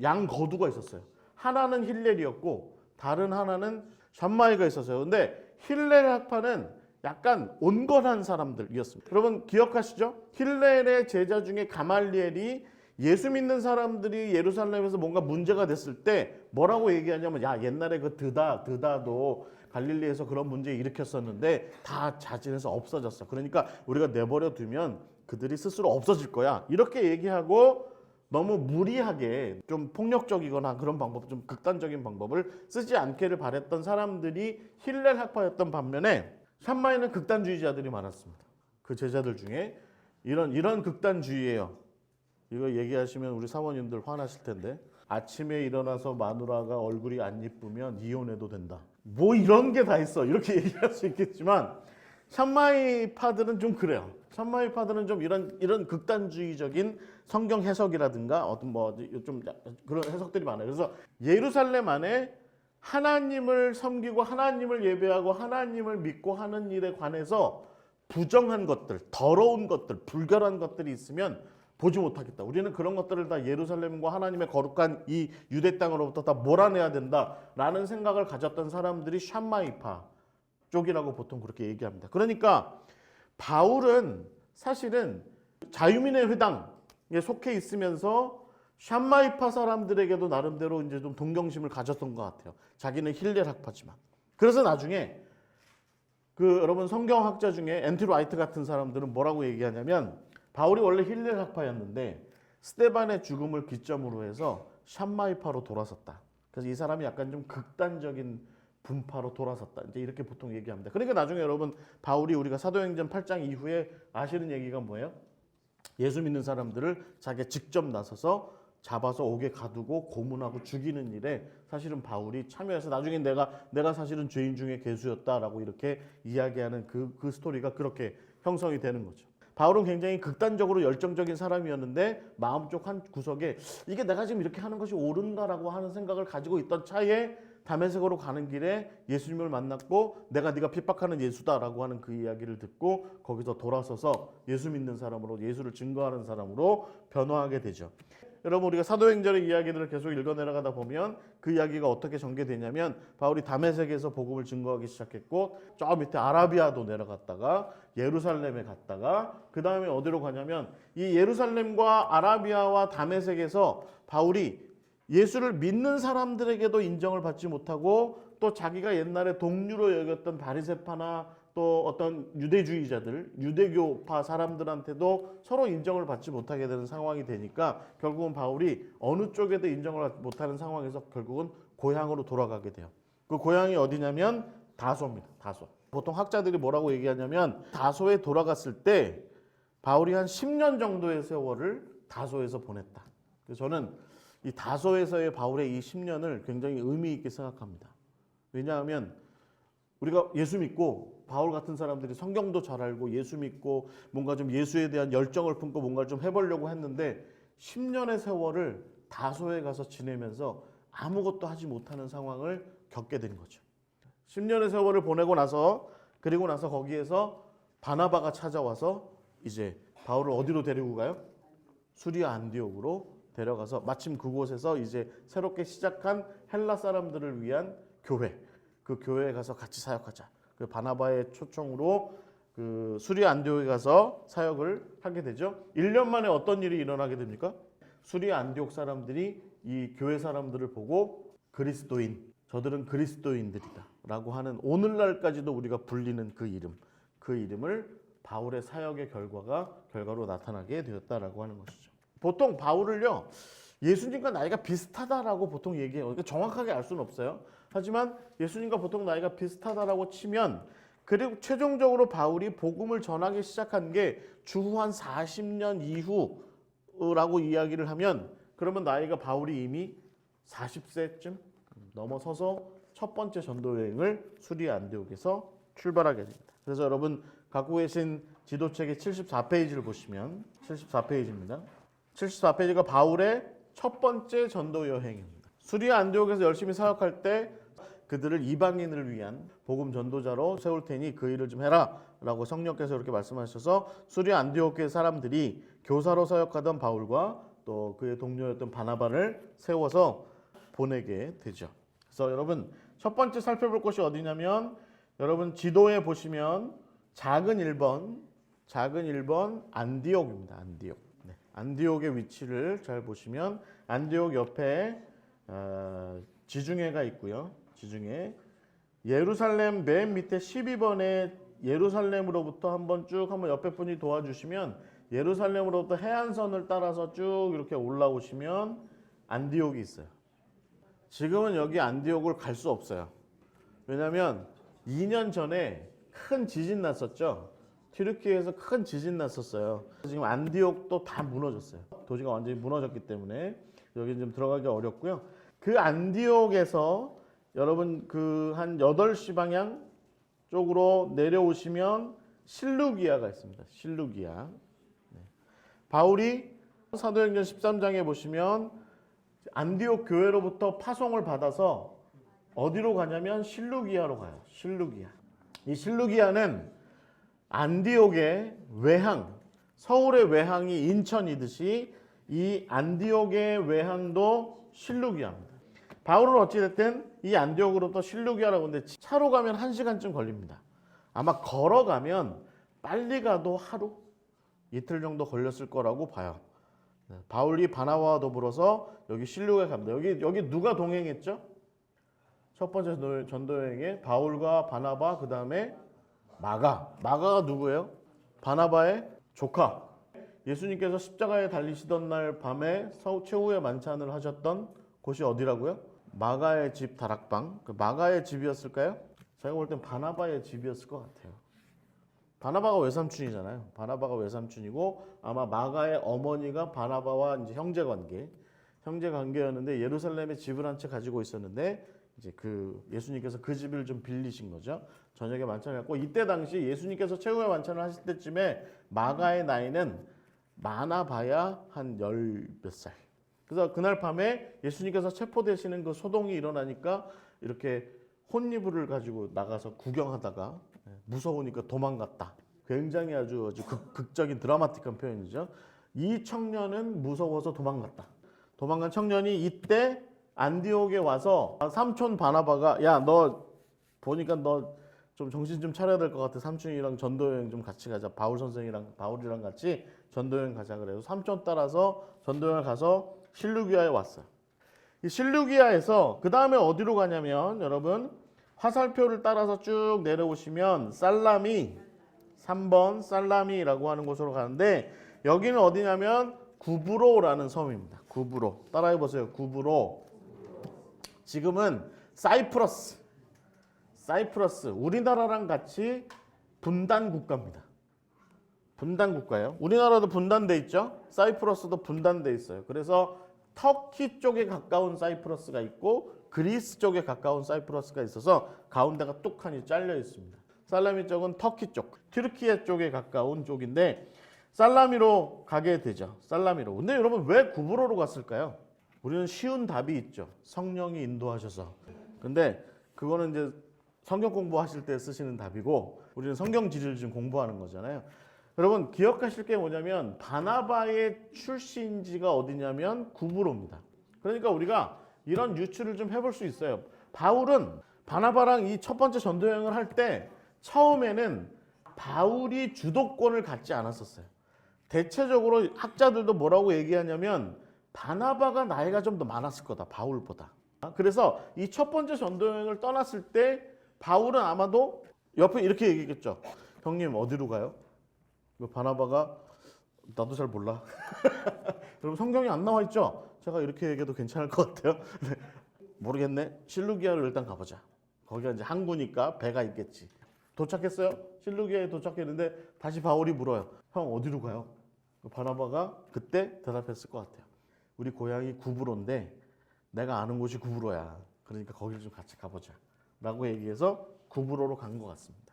양 거두가 있었어요. 하나는 힐렐이었고 다른 하나는 샴마이가 있었어요. 근데 힐렐 학파는 약간 온건한 사람들이었습니다. 여러분 기억하시죠? 힐렐의 제자 중에 가말리엘이 예수 믿는 사람들이 예루살렘에서 뭔가 문제가 됐을 때 뭐라고 얘기하냐면 야 옛날에 그 드다도 갈릴리에서 그런 문제 일으켰었는데 다 자진해서 없어졌어. 그러니까 우리가 내버려 두면 그들이 스스로 없어질 거야. 이렇게 얘기하고 너무 무리하게 좀 폭력적이거나 그런 방법, 좀 극단적인 방법을 쓰지 않기를 바랬던 사람들이 힐렐 학파였던 반면에 샴마이는 극단주의자들이 많았습니다. 그 제자들 중에 이런 극단주의예요. 이거 얘기하시면 우리 사모님들 화나실 텐데 아침에 일어나서 마누라가 얼굴이 안 이쁘면 이혼해도 된다. 뭐 이런 게 다 있어. 이렇게 얘기할 수 있겠지만 샴마이 파들은 좀 그래요. 샴마이 파들은 좀 이런 극단주의적인 성경 해석이라든가 어떤 뭐 좀 그런 해석들이 많아요. 그래서 예루살렘 안에 하나님을 섬기고 하나님을 예배하고 하나님을 믿고 하는 일에 관해서 부정한 것들, 더러운 것들, 불결한 것들이 있으면 보지 못하겠다. 우리는 그런 것들을 다 예루살렘과 하나님의 거룩한 이 유대 땅으로부터 다 몰아내야 된다라는 생각을 가졌던 사람들이 샴마이파 쪽이라고 보통 그렇게 얘기합니다. 그러니까 바울은 사실은 자유민의 회당에 속해 있으면서 샴마이파 사람들에게도 나름대로 이제 좀 동경심을 가졌던 것 같아요. 자기는 힐렐 학파지만. 그래서 나중에 여러분 성경학자 중에 앤드류 화이트 같은 사람들은 뭐라고 얘기하냐면 바울이 원래 힐렐 학파였는데 스데반의 죽음을 기점으로 해서 샴마이파로 돌아섰다. 그래서 이 사람이 약간 좀 극단적인 분파로 돌아섰다. 이제 이렇게 보통 얘기합니다. 그러니까 나중에 여러분 바울이 우리가 사도행전 8장 이후에 아시는 얘기가 뭐예요? 예수 믿는 사람들을 자기가 직접 나서서 잡아서 옥에 가두고 고문하고 죽이는 일에 사실은 바울이 참여해서 나중에 내가 사실은 죄인 중에 괴수였다라고 이렇게 이야기하는 그 스토리가 그렇게 형성이 되는 거죠. 바울은 굉장히 극단적으로 열정적인 사람이었는데 마음쪽 한 구석에 이게 내가 지금 이렇게 하는 것이 옳은가라고 하는 생각을 가지고 있던 차에 다메섹으로 가는 길에 예수님을 만났고 내가 네가 핍박하는 예수다라고 하는 그 이야기를 듣고 거기서 돌아서서 예수 믿는 사람으로 예수를 증거하는 사람으로 변화하게 되죠. 여러분 우리가 사도행전의 이야기들을 계속 읽어 내려가다 보면 그 이야기가 어떻게 전개되냐면 바울이 다메섹에서 복음을 증거하기 시작했고 저 밑에 아라비아도 내려갔다가 예루살렘에 갔다가 그 다음에 어디로 가냐면 이 예루살렘과 아라비아와 다메섹에서 바울이 예수를 믿는 사람들에게도 인정을 받지 못하고 또 자기가 옛날에 동류로 여겼던 바리새파나 또 어떤 유대주의자들, 유대교파 사람들한테도 서로 인정을 받지 못하게 되는 상황이 되니까 결국은 바울이 어느 쪽에도 인정을 못하는 상황에서 결국은 고향으로 돌아가게 돼요. 그 고향이 어디냐면 다소입니다. 다소. 보통 학자들이 뭐라고 얘기하냐면 다소에 돌아갔을 때 바울이 한 10년 정도의 세월을 다소에서 보냈다. 그래서 저는 이 다소에서의 바울의 이 10년을 굉장히 의미 있게 생각합니다. 왜냐하면 우리가 예수 믿고 바울 같은 사람들이 성경도 잘 알고 예수 믿고 뭔가 좀 예수에 대한 열정을 품고 뭔가를 좀 해보려고 했는데 10년의 세월을 다소에 가서 지내면서 아무것도 하지 못하는 상황을 겪게 된 거죠. 10년의 세월을 보내고 나서 그리고 나서 거기에서 바나바가 찾아와서 이제 바울을 어디로 데리고 가요? 수리아 안디옥으로 데려가서 마침 그곳에서 이제 새롭게 시작한 헬라 사람들을 위한 교회, 그 교회에 가서 같이 사역하자. 그 바나바의 초청으로 그 수리아 안디옥에 가서 사역을 하게 되죠. 1년 만에 어떤 일이 일어나게 됩니까? 수리아 안디옥 사람들이 이 교회 사람들을 보고 그리스도인, 저들은 그리스도인들이다 라고 하는 오늘날까지도 우리가 불리는 그 이름을 바울의 사역의 결과로 나타나게 되었다라고 하는 것이죠. 보통 바울을요 예수님과 나이가 비슷하다라고 보통 얘기해요. 그러니까 정확하게 알 수는 없어요. 하지만 예수님과 보통 나이가 비슷하다라고 치면 그리고 최종적으로 바울이 복음을 전하기 시작한 게 주후 한 40년 이후라고 이야기를 하면 그러면 나이가 바울이 이미 40세쯤 넘어서서 첫 번째 전도 여행을 수리아 안디옥에서 출발하게 됩니다. 그래서 여러분 갖고 계신 지도책의 74페이지를 보시면 74페이지입니다. 74페이지가 바울의 첫 번째 전도 여행입니다. 수리아 안디옥에서 열심히 사역할 때 그들을 이방인을 위한 복음 전도자로 세울 테니 그 일을 좀 해라 라고 성령께서 이렇게 말씀하셔서 수리아 안디옥의 사람들이 교사로 사역하던 바울과 또 그의 동료였던 바나바를 세워서 보내게 되죠. 그래서 여러분 첫 번째 살펴볼 곳이 어디냐면 여러분 지도에 보시면 작은 1번 안디옥입니다. 안디옥. 네. 안디옥의 위치를 잘 보시면 안디옥 옆에 지중해가 있고요. 지중해. 예루살렘 맨 밑에 12번에 예루살렘으로부터 한번 옆에 분이 도와주시면 예루살렘으로부터 해안선을 따라서 쭉 이렇게 올라오시면 안디옥이 있어요. 지금은 여기 안디옥을 갈 수 없어요. 왜냐하면 2년 전에 큰 지진 났었죠. 튀르키예에서 큰 지진 났었어요. 지금 안디옥도 다 무너졌어요. 도시가 완전히 무너졌기 때문에 여기 좀 들어가기 어렵고요. 그 안디옥에서 여러분 그 한 8시 방향 쪽으로 내려오시면 실루기아가 있습니다. 실루기아. 네. 바울이 사도행전 13장에 보시면 안디옥 교회로부터 파송을 받아서 어디로 가냐면 실루기아로 가요. 실루기아. 이 실루기아는 안디옥의 외항, 서울의 외항이 인천이듯이 이 안디옥의 외항도 실루기아입니다. 바울은 어찌됐든 이 안디옥으로부터 실루기아라고 하는데 차로 가면 1시간쯤 걸립니다. 아마 걸어가면 빨리 가도 하루, 이틀 정도 걸렸을 거라고 봐요. 바울이 바나바와 더불어서 여기 실루기아 갑니다. 여기 누가 동행했죠? 첫 번째 전도여행에 바울과 바나바 그 다음에 마가가 누구예요? 바나바의 조카. 예수님께서 십자가에 달리시던 날 밤에 최후의 만찬을 하셨던 곳이 어디라고요? 마가의 집 다락방. 그 마가의 집이었을까요? 제가 볼 땐 바나바의 집이었을 것 같아요. 바나바가 외삼촌이잖아요. 바나바가 외삼촌이고 아마 마가의 어머니가 바나바와 이제 형제 관계였는데 예루살렘에 집을 한 채 가지고 있었는데 이제 그 예수님께서 그 집을 좀 빌리신 거죠. 저녁에 만찬을 했고 이때 당시 예수님께서 최후의 만찬을 하실 때쯤에 마가의 나이는 많아봐야 한 10몇 살. 그래서 그날 밤에 예수님께서 체포되시는 그 소동이 일어나니까 이렇게 혼이불을 가지고 나가서 구경하다가 무서우니까 도망갔다. 굉장히 아주 극적인 드라마틱한 표현이죠. 이 청년은 무서워서 도망갔다. 도망간 청년이 이때 안디옥에 와서 삼촌 바나바가 야, 너 보니까 너 좀 정신 좀 차려야 될 것 같아. 삼촌이랑 전도여행 좀 같이 가자. 바울이랑 같이 전도여행 가자. 그래서 삼촌 따라서 전도여행 가서 실루기아에 왔어요. 이 실루기아에서 그 다음에 어디로 가냐면 여러분 화살표를 따라서 쭉 내려오시면 살라미 3번 살라미라고 하는 곳으로 가는데 여기는 어디냐면 구브로라는 섬입니다. 구브로 따라해 보세요. 구브로. 지금은 사이프러스 우리나라랑 같이 분단 국가입니다. 분단 국가예요. 우리나라도 분단돼 있죠. 사이프러스도 분단돼 있어요. 그래서 터키 쪽에 가까운 사이프러스가 있고 그리스 쪽에 가까운 사이프러스가 있어서 가운데가 뚝하니 잘려 있습니다. 살라미 쪽은 터키 쪽, 튀르키예 쪽에 가까운 쪽인데 살라미로 가게 되죠. 살라미로. 근데 여러분 왜 구브로로 갔을까요? 우리는 쉬운 답이 있죠. 성령이 인도하셔서. 근데 그거는 이제 성경 공부하실 때 쓰시는 답이고 우리는 성경 지리를 지금 공부하는 거잖아요. 여러분 기억하실 게 뭐냐면 바나바의 출신지가 어디냐면 구브로입니다. 그러니까 우리가 이런 유추를 좀 해볼 수 있어요. 바울은 바나바랑 이 첫 번째 전도여행을 할 때 처음에는 바울이 주도권을 갖지 않았었어요. 대체적으로 학자들도 뭐라고 얘기하냐면 바나바가 나이가 좀 더 많았을 거다. 바울보다. 그래서 이 첫 번째 전도여행을 떠났을 때 바울은 아마도 옆에 이렇게 얘기했겠죠. 형님 어디로 가요? 바나바가 나도 잘 몰라. 여러분 성경에 안 나와 있죠? 제가 이렇게 얘기해도 괜찮을 것 같아요. 모르겠네. 실루기아를 일단 가보자. 거기가 이제 항구니까 배가 있겠지. 도착했어요. 실루기아에 도착했는데 다시 바울이 물어요. 형 어디로 가요? 바나바가 그때 대답했을 것 같아요. 우리 고향이 구브로인데 내가 아는 곳이 구브로야. 그러니까 거기를 좀 같이 가보자. 라고 얘기해서 구브로로 간 것 같습니다.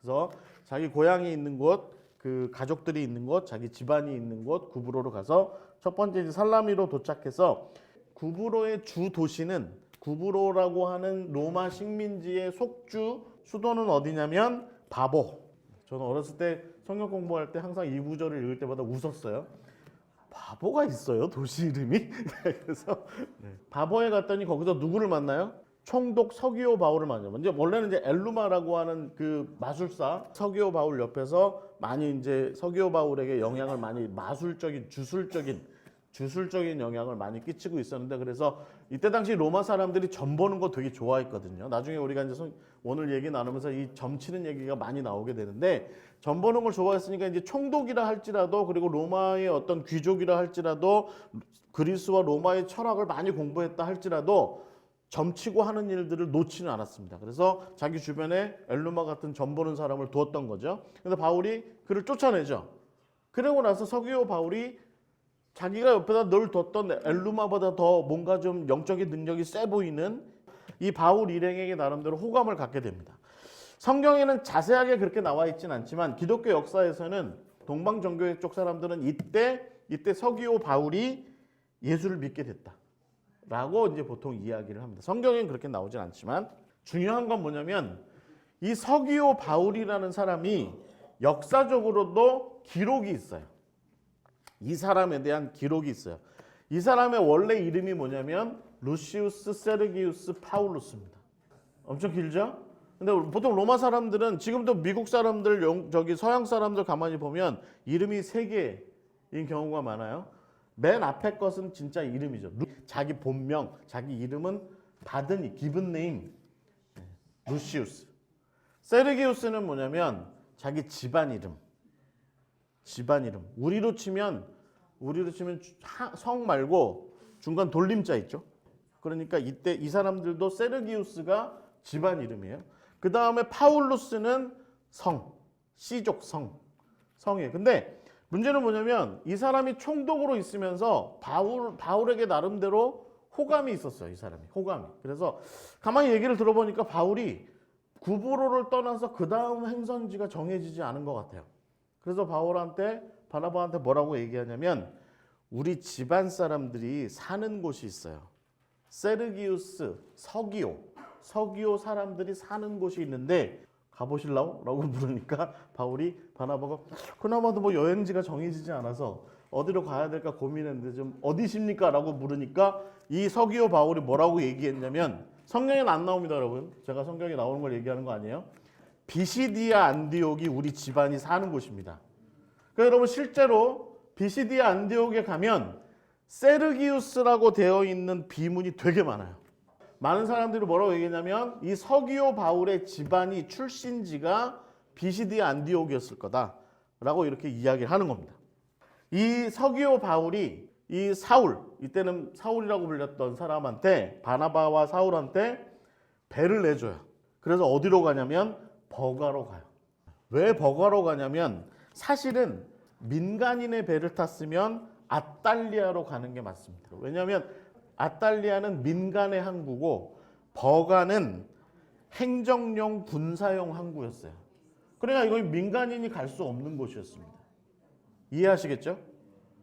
그래서 자기 고향이 있는 곳, 그 가족들이 있는 곳, 자기 집안이 있는 곳 구브로로 가서 첫 번째 살라미로 도착해서 구브로의 주 도시는 구브로라고 하는 로마 식민지의 속주 수도는 어디냐면 바보. 저는 어렸을 때 성경 공부할 때 항상 이 구절을 읽을 때마다 웃었어요. 바보가 있어요 도시 이름이. 그래서 바보에 갔더니 거기서 누구를 만나요? 총독 서기오 바울을 만나요. 이제 원래는 이제 엘루마라고 하는 그 마술사 서기오 바울 옆에서 많이 이제 서기오 바울에게 영향을 많이 주술적인 영향을 많이 끼치고 있었는데 그래서 이때 당시 로마 사람들이 점 보는 거 되게 좋아했거든요. 나중에 우리가 이제 오늘 얘기 나누면서 이 점 치는 얘기가 많이 나오게 되는데 점 보는 걸 좋아했으니까 이제 총독이라 할지라도 그리고 로마의 어떤 귀족이라 할지라도 그리스와 로마의 철학을 많이 공부했다 할지라도 점치고 하는 일들을 놓지는 않았습니다. 그래서 자기 주변에 엘루마 같은 점 보는 사람을 두었던 거죠. 그런데 바울이 그를 쫓아내죠. 그러고 나서 서기오 바울이 자기가 옆에다 늘 뒀던 엘루마보다 더 뭔가 좀 영적인 능력이 세 보이는 이 바울 일행에게 나름대로 호감을 갖게 됩니다. 성경에는 자세하게 그렇게 나와 있지는 않지만 기독교 역사에서는 동방 정교회 쪽 사람들은 이때 서기오 바울이 예수를 믿게 됐다. 라고 이제 보통 이야기를 합니다. 성경에는 그렇게 나오진 않지만 중요한 건 뭐냐면 이 서기오 바울이라는 사람이 역사적으로도 기록이 있어요. 이 사람에 대한 기록이 있어요. 이 사람의 원래 이름이 뭐냐면 루시우스 세르기우스 파울루스입니다. 엄청 길죠? 근데 보통 로마 사람들은 지금도 미국 사람들, 서양 사람들 가만히 보면 이름이 3개인 경우가 많아요. 맨 앞에 것은 진짜 이름이죠. 자기 본명, 자기 이름은 받은 기분 네임. 루시우스. 세르기우스는 뭐냐면 자기 집안 이름. 집안 이름. 우리로 치면 성 말고 중간 돌림자 있죠. 그러니까 이때 이 사람들도 세르기우스가 집안 이름이에요. 그 다음에 파울루스는 성, 씨족 성이에요. 근데 문제는 뭐냐면 이 사람이 총독으로 있으면서 바울에게 나름대로 호감이 있었어요. 이 사람이 호감이. 그래서 가만히 얘기를 들어보니까 바울이 구브로를 떠나서 그 다음 행선지가 정해지지 않은 것 같아요. 그래서 바나바한테 뭐라고 얘기하냐면 우리 집안 사람들이 사는 곳이 있어요. 세르기우스, 서기오 사람들이 사는 곳이 있는데 가보실라고? 라고 물으니까 바나바가 그나마도 뭐 여행지가 정해지지 않아서 어디로 가야 될까 고민했는데 좀 어디십니까? 라고 물으니까 이 서기오 바울이 뭐라고 얘기했냐면 성경에는 안 나옵니다, 여러분. 제가 성경에 나오는 걸 얘기하는 거 아니에요. 비시디아 안디옥이 우리 집안이 사는 곳입니다. 그러니까 여러분 실제로 비시디아 안디옥에 가면 세르기우스라고 되어 있는 비문이 되게 많아요. 많은 사람들이 뭐라고 얘기했냐면 이 서기오 바울의 집안이 출신지가 비시디아 안디옥이었을 거다라고 이렇게 이야기를 하는 겁니다. 이 서기오 바울이 이 이때는 사울이라고 불렸던 사람한테 바나바와 사울한테 배를 내줘요. 그래서 어디로 가냐면 버가로 가요. 왜 버가로 가냐면 사실은 민간인의 배를 탔으면 아탈리아로 가는 게 맞습니다. 왜냐하면 아탈리아는 민간의 항구고 버가는 행정용 군사용 항구였어요. 그러니까 이건 민간인이 갈 수 없는 곳이었습니다. 이해하시겠죠?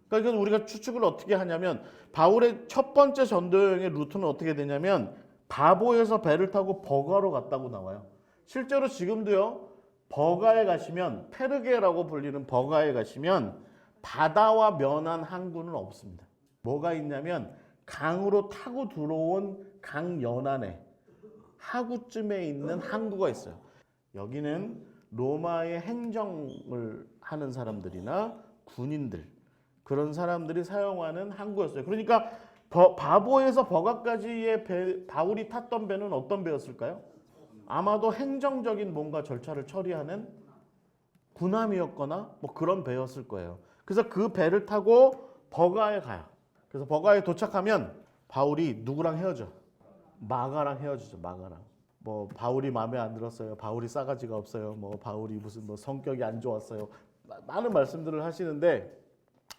그러니까 우리가 추측을 어떻게 하냐면 바울의 첫 번째 전도 여행의 루트는 어떻게 되냐면 바보에서 배를 타고 버가로 갔다고 나와요. 실제로 지금도요. 버가에 가시면 페르게라고 불리는 버가에 가시면 바다와 면한 항구는 없습니다. 뭐가 있냐면 강으로 타고 들어온 강 연안에 하구쯤에 있는 항구가 있어요. 여기는 로마의 행정을 하는 사람들이나 군인들 그런 사람들이 사용하는 항구였어요. 그러니까 바보에서 버가까지의 바울이 탔던 배는 어떤 배였을까요? 아마도 행정적인 뭔가 절차를 처리하는 군함이었거나 뭐 그런 배였을 거예요. 그래서 그 배를 타고 버가에 가요. 그래서 버가에 도착하면 바울이 누구랑 헤어져? 마가랑 헤어지죠. 마가랑. 뭐 바울이 마음에 안 들었어요. 바울이 싸가지가 없어요. 뭐 바울이 무슨 뭐 성격이 안 좋았어요. 많은 말씀들을 하시는데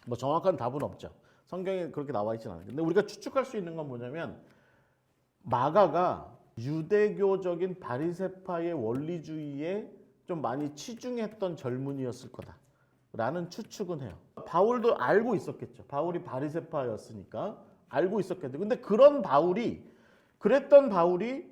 뭐 정확한 답은 없죠. 성경에 그렇게 나와 있지는 않아요. 근데 우리가 추측할 수 있는 건 뭐냐면 마가가 유대교적인 바리새파의 원리주의에 좀 많이 치중했던 젊은이였을 거다라는 추측은 해요. 바울도 알고 있었겠죠. 바울이 바리새파였으니까 알고 있었겠죠. 근데 그랬던 바울이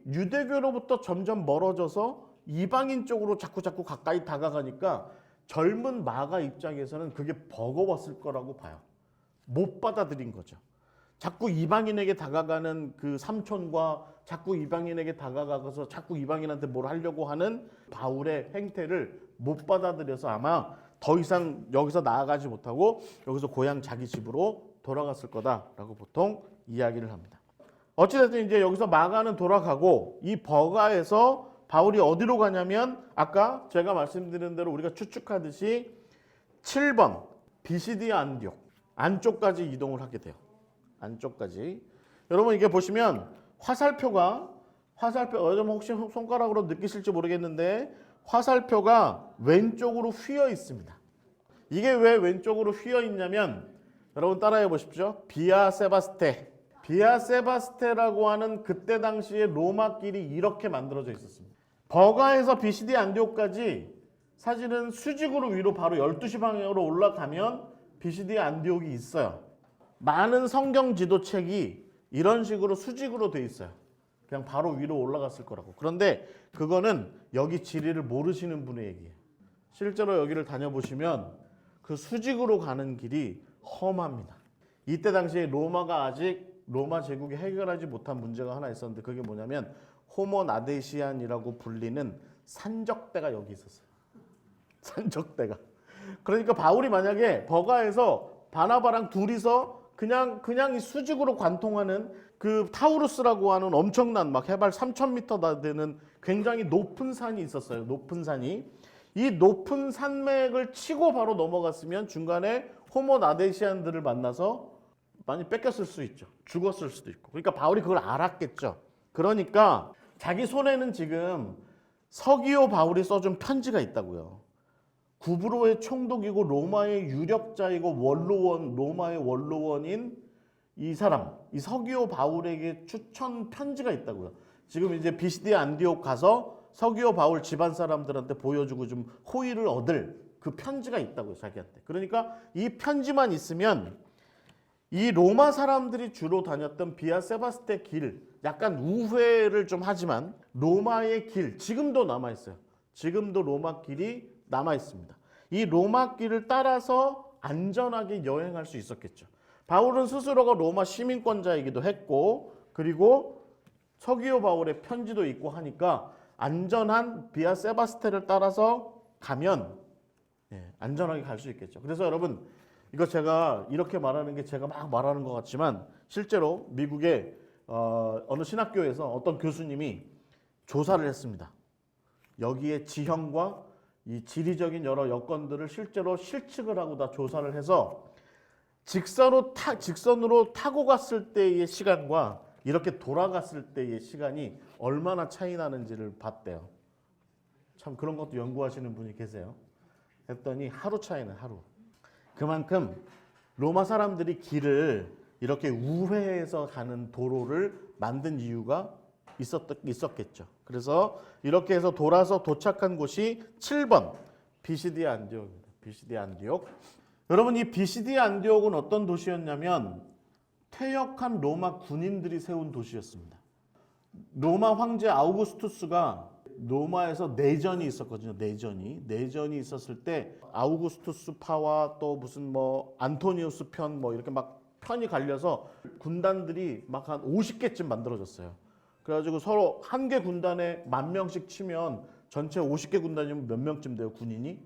유대교로부터 점점 멀어져서 이방인 쪽으로 자꾸 가까이 다가가니까 젊은 마가 입장에서는 그게 버거웠을 거라고 봐요. 못 받아들인 거죠. 자꾸 이방인에게 다가가는 그 삼촌과 자꾸 이방인에게 다가가서 자꾸 이방인한테 뭘 하려고 하는 바울의 행태를 못 받아들여서 아마 더 이상 여기서 나아가지 못하고 여기서 고향 자기 집으로 돌아갔을 거다라고 보통 이야기를 합니다. 어찌됐든 이제 여기서 마가는 돌아가고 이 버가에서 바울이 어디로 가냐면 아까 제가 말씀드린 대로 우리가 추측하듯이 7번 비시디아 안디옥 안쪽까지 이동을 하게 돼요. 안쪽까지. 여러분 이게 보시면 화살표 여러분 혹시 손가락으로 느끼실지 모르겠는데 화살표가 왼쪽으로 휘어 있습니다. 이게 왜 왼쪽으로 휘어 있냐면 여러분 따라해 보십시오. 비아 세바스테라고 하는 그때 당시에 로마 길이 이렇게 만들어져 있었습니다. 버가에서 비시디아 안디옥까지 사실은 수직으로 위로 바로 12시 방향으로 올라가면 비시디아 안디옥이 있어요. 많은 성경 지도책이 이런 식으로 수직으로 돼 있어요. 그냥 바로 위로 올라갔을 거라고. 그런데 그거는 여기 지리를 모르시는 분의 얘기예요. 실제로 여기를 다녀보시면 그 수직으로 가는 길이 험합니다. 이때 당시에 로마가 아직 로마 제국이 해결하지 못한 문제가 하나 있었는데 그게 뭐냐면 호모 나데시안이라고 불리는 산적대가 여기 있었어요. 산적대가. 그러니까 바울이 만약에 버가에서 바나바랑 둘이서 그냥 이 수직으로 관통하는 그 타우루스라고 하는 엄청난 막 해발 3,000m 다 되는 굉장히 높은 산이 있었어요. 높은 산이. 이 높은 산맥을 치고 바로 넘어갔으면 중간에 호모 나데시안들을 만나서 많이 뺏겼을 수 있죠. 죽었을 수도 있고. 그러니까 바울이 그걸 알았겠죠. 그러니까 자기 손에는 지금 서기오 바울이 써준 편지가 있다고요. 구브로의 총독이고 로마의 유력자이고 원로원, 로마의 원로원인 이 사람, 이 서기오 바울에게 추천 편지가 있다고요. 지금 이제 비시디아 안디옥 가서 서기오 바울 집안 사람들한테 보여주고 좀 호의를 얻을 그 편지가 있다고요, 자기한테. 그러니까 이 편지만 있으면 이 로마 사람들이 주로 다녔던 비아 세바스테 길, 약간 우회를 좀 하지만 로마의 길, 지금도 남아있어요. 지금도 로마 길이 남아있습니다. 이 로마 길을 따라서 안전하게 여행할 수 있었겠죠. 바울은 스스로가 로마 시민권자이기도 했고, 그리고 서기오 바울의 편지도 있고 하니까 안전한 비아 세바스테를 따라서 가면 안전하게 갈 수 있겠죠. 그래서 여러분, 이거 제가 이렇게 말하는 게 제가 막 말하는 것 같지만 실제로 미국의 어느 신학교에서 어떤 교수님이 조사를 했습니다. 여기에 지형과 이 지리적인 여러 여건들을 실제로 실측을 하고 다 조사를 해서 직선으로 타고 갔을 때의 시간과 이렇게 돌아갔을 때의 시간이 얼마나 차이 나는지를 봤대요. 참 그런 것도 연구하시는 분이 계세요. 했더니 하루 차이는 하루. 그만큼 로마 사람들이 길을 이렇게 우회해서 가는 도로를 만든 이유가 있었겠죠. 그래서 이렇게 해서 돌아서 도착한 곳이 7번 비시디아 안디옥입니다. 비시디아 안디옥. 여러분, 이 비시디아 안디옥은 어떤 도시였냐면 퇴역한 로마 군인들이 세운 도시였습니다. 로마 황제 아우구스투스가 로마에서 내전이 있었거든요. 내전이 있었을 때 아우구스투스파와 또 무슨 뭐 안토니우스 편 뭐 이렇게 막 편이 갈려서 군단들이 막 한 50개쯤 만들어졌어요. 그래가지고 서로 한 개 군단에 10,000명씩 치면 전체 50개 군단이면 몇 명쯤 돼요, 군인이?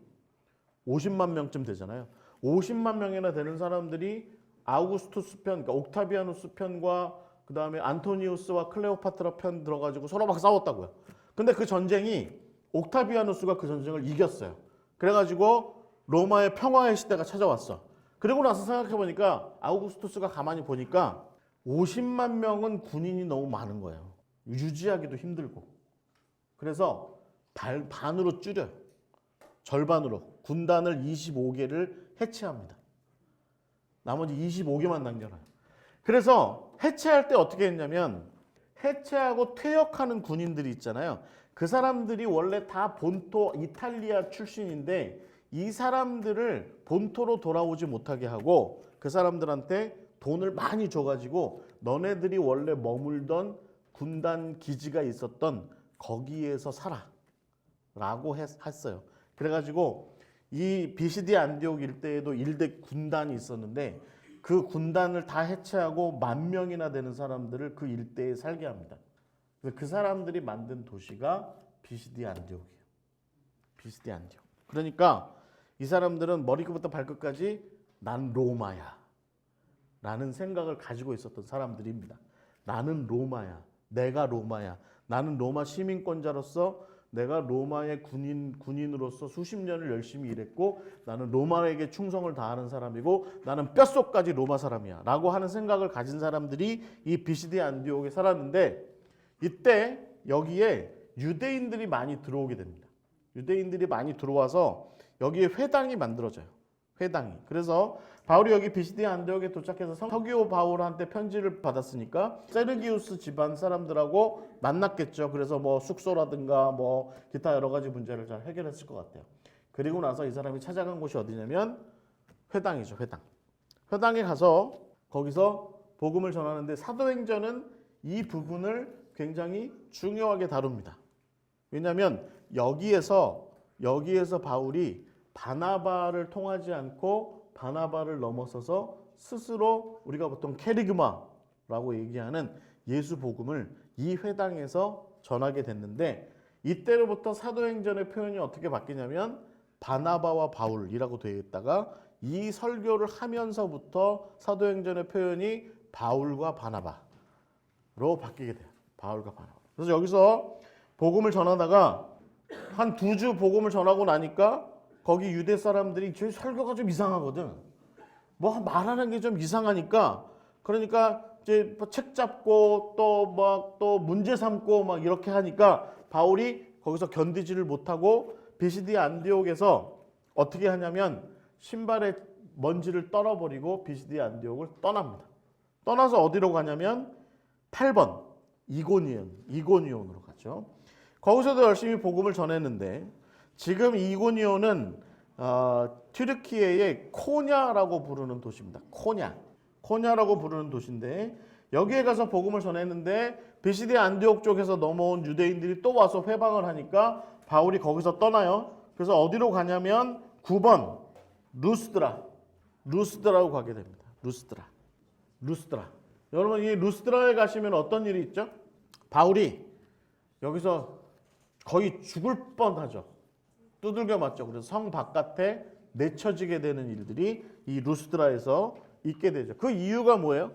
50만 명쯤 되잖아요. 50만 명이나 되는 사람들이 아우구스투스 편, 그러니까 옥타비아누스 편과 그 다음에 안토니우스와 클레오파트라 편 들어가지고 서로 막 싸웠다고요. 근데 그 전쟁이 옥타비아누스가 그 전쟁을 이겼어요. 그래가지고 로마의 평화의 시대가 찾아왔어. 그리고 나서 생각해보니까 아우구스투스가 가만히 보니까 50만 명은 군인이 너무 많은 거예요. 유지하기도 힘들고. 그래서 반으로 줄여요. 절반으로. 군단을 25개를 해체합니다. 나머지 25개만 남겨놔요. 그래서 해체할 때 어떻게 했냐면 해체하고 퇴역하는 군인들이 있잖아요. 그 사람들이 원래 다 본토 이탈리아 출신인데 이 사람들을 본토로 돌아오지 못하게 하고 그 사람들한테 돈을 많이 줘가지고 너네들이 원래 머물던 군단 기지가 있었던 거기에서 살아 라고 했어요. 그래가지고 이 비시디아 안디옥 일대에도 1대 군단이 있었는데 그 군단을 다 해체하고 10,000명이나 되는 사람들을 그 일대에 살게 합니다. 그 사람들이 만든 도시가 비시디아 안디옥이에요. 비시디아 안디옥. 그러니까 이 사람들은 머리끝부터 발끝까지 난 로마야 라는 생각을 가지고 있었던 사람들입니다. 나는 로마야. 내가 로마야. 나는 로마 시민권자로서 내가 로마의 군인으로서 수십 년을 열심히 일했고 나는 로마에게 충성을 다하는 사람이고 나는 뼛속까지 로마 사람이야 라고 하는 생각을 가진 사람들이 이 비시디아 안디옥에 살았는데 이때 여기에 유대인들이 많이 들어오게 됩니다. 유대인들이 많이 들어와서 여기에 회당이 만들어져요. 회당이. 그래서 바울이 여기 비시디아 안디옥에 도착해서 서기오 바울한테 편지를 받았으니까 세르기우스 집안 사람들하고 만났겠죠. 그래서 뭐 숙소라든가 뭐 기타 여러 가지 문제를 잘 해결했을 것 같아요. 그리고 나서 이 사람이 찾아간 곳이 어디냐면 회당이죠. 회당. 회당에 가서 거기서 복음을 전하는데 사도행전은 이 부분을 굉장히 중요하게 다룹니다. 왜냐하면 여기에서 바울이 바나바를 통하지 않고 바나바를 넘어서서 스스로 우리가 보통 케리그마라고 얘기하는 예수 복음을 이 회당에서 전하게 됐는데 이때로부터 사도행전의 표현이 어떻게 바뀌냐면 바나바와 바울이라고 되어 있다가 이 설교를 하면서부터 사도행전의 표현이 바울과 바나바로 바뀌게 돼요. 바울과 바나바. 그래서 여기서 복음을 전하다가 한 2주 복음을 전하고 나니까 거기 유대 사람들이 저희 설교가 좀 이상하거든. 뭐 말하는 게 좀 이상하니까 그러니까 이제 책 잡고 또 문제 삼고 막 이렇게 하니까 바울이 거기서 견디지를 못하고 비시디 안디옥에서 어떻게 하냐면 신발에 먼지를 떨어버리고 비시디 안디옥을 떠납니다. 떠나서 어디로 가냐면 8번 이고니온으로 가죠. 거기서도 열심히 복음을 전했는데 지금 이고니온은 튀르키예의 코냐라고 부르는 도시입니다. 코냐라고 부르는 도시인데 여기에 가서 복음을 전했는데 비시디 안디옥 쪽에서 넘어온 유대인들이 또 와서 회방을 하니까 바울이 거기서 떠나요. 그래서 어디로 가냐면 9번 루스드라로 가게 됩니다. 루스드라. 여러분 이 루스드라에 가시면 어떤 일이 있죠? 바울이 여기서 거의 죽을 뻔하죠. 두들겨 맞죠. 그래서 성 바깥에 내쳐지게 되는 일들이 이 루스드라에서 있게 되죠. 그 이유가 뭐예요?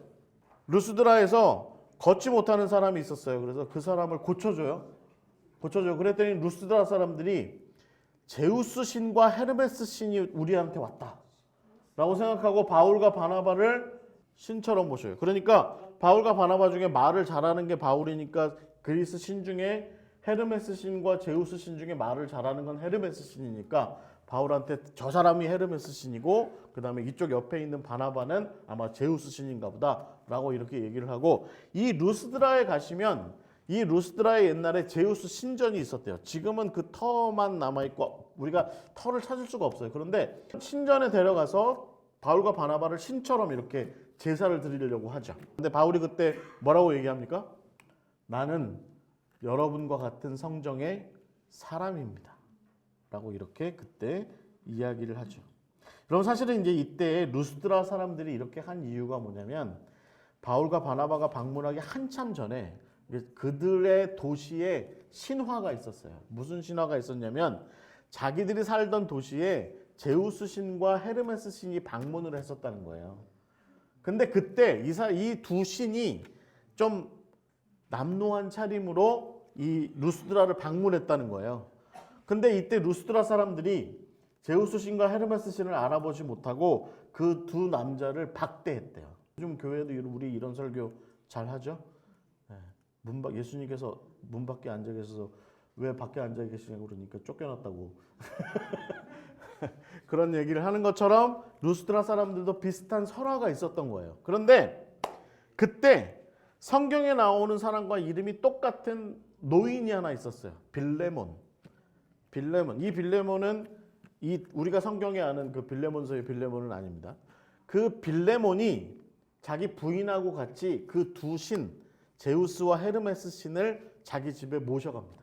루스드라에서 걷지 못하는 사람이 있었어요. 그래서 그 사람을 고쳐줘요. 그랬더니 루스드라 사람들이 제우스 신과 헤르메스 신이 우리한테 왔다 라고 생각하고 바울과 바나바를 신처럼 모셔요. 그러니까 바울과 바나바 중에 말을 잘하는 게 바울이니까 그리스 신 중에 헤르메스 신과 제우스 신 중에 말을 잘하는 건 헤르메스 신이니까 바울한테 저 사람이 헤르메스 신이고 그 다음에 이쪽 옆에 있는 바나바는 아마 제우스 신인가 보다 라고 이렇게 얘기를 하고 이 루스드라에 가시면 이 루스드라에 옛날에 제우스 신전이 있었대요. 지금은 그 터만 남아있고 우리가 터를 찾을 수가 없어요. 그런데 신전에 데려가서 바울과 바나바를 신처럼 이렇게 제사를 드리려고 하죠. 근데 바울이 그때 뭐라고 얘기합니까? 나는 여러분과 같은 성정의 사람입니다. 라고 이렇게 그때 이야기를 하죠. 그럼 사실은 이제 이때 루스드라 사람들이 이렇게 한 이유가 뭐냐면 바울과 바나바가 방문하기 한참 전에 그들의 도시에 신화가 있었어요. 무슨 신화가 있었냐면 자기들이 살던 도시에 제우스 신과 헤르메스 신이 방문을 했었다는 거예요. 근데 그때 이 두 신이 좀 남루한 차림으로 이 루스드라를 방문했다는 거예요. 근데 이때 루스드라 사람들이 제우스 신과 헤르메스 신을 알아보지 못하고 그 두 남자를 박대했대요. 요즘 교회도 우리 이런 설교 잘 하죠? 예수님께서 문 밖에 앉아 계셔서 왜 밖에 앉아 계시냐고 그러니까 쫓겨났다고. 그런 얘기를 하는 것처럼 루스드라 사람들도 비슷한 설화가 있었던 거예요. 그런데 그때 성경에 나오는 사람과 이름이 똑같은 노인이 하나 있었어요. 빌레몬. 이 빌레몬은 우리가 성경에 아는 그 빌레몬서의 빌레몬은 아닙니다. 그 빌레몬이 자기 부인하고 같이 그 두 신 제우스와 헤르메스 신을 자기 집에 모셔갑니다.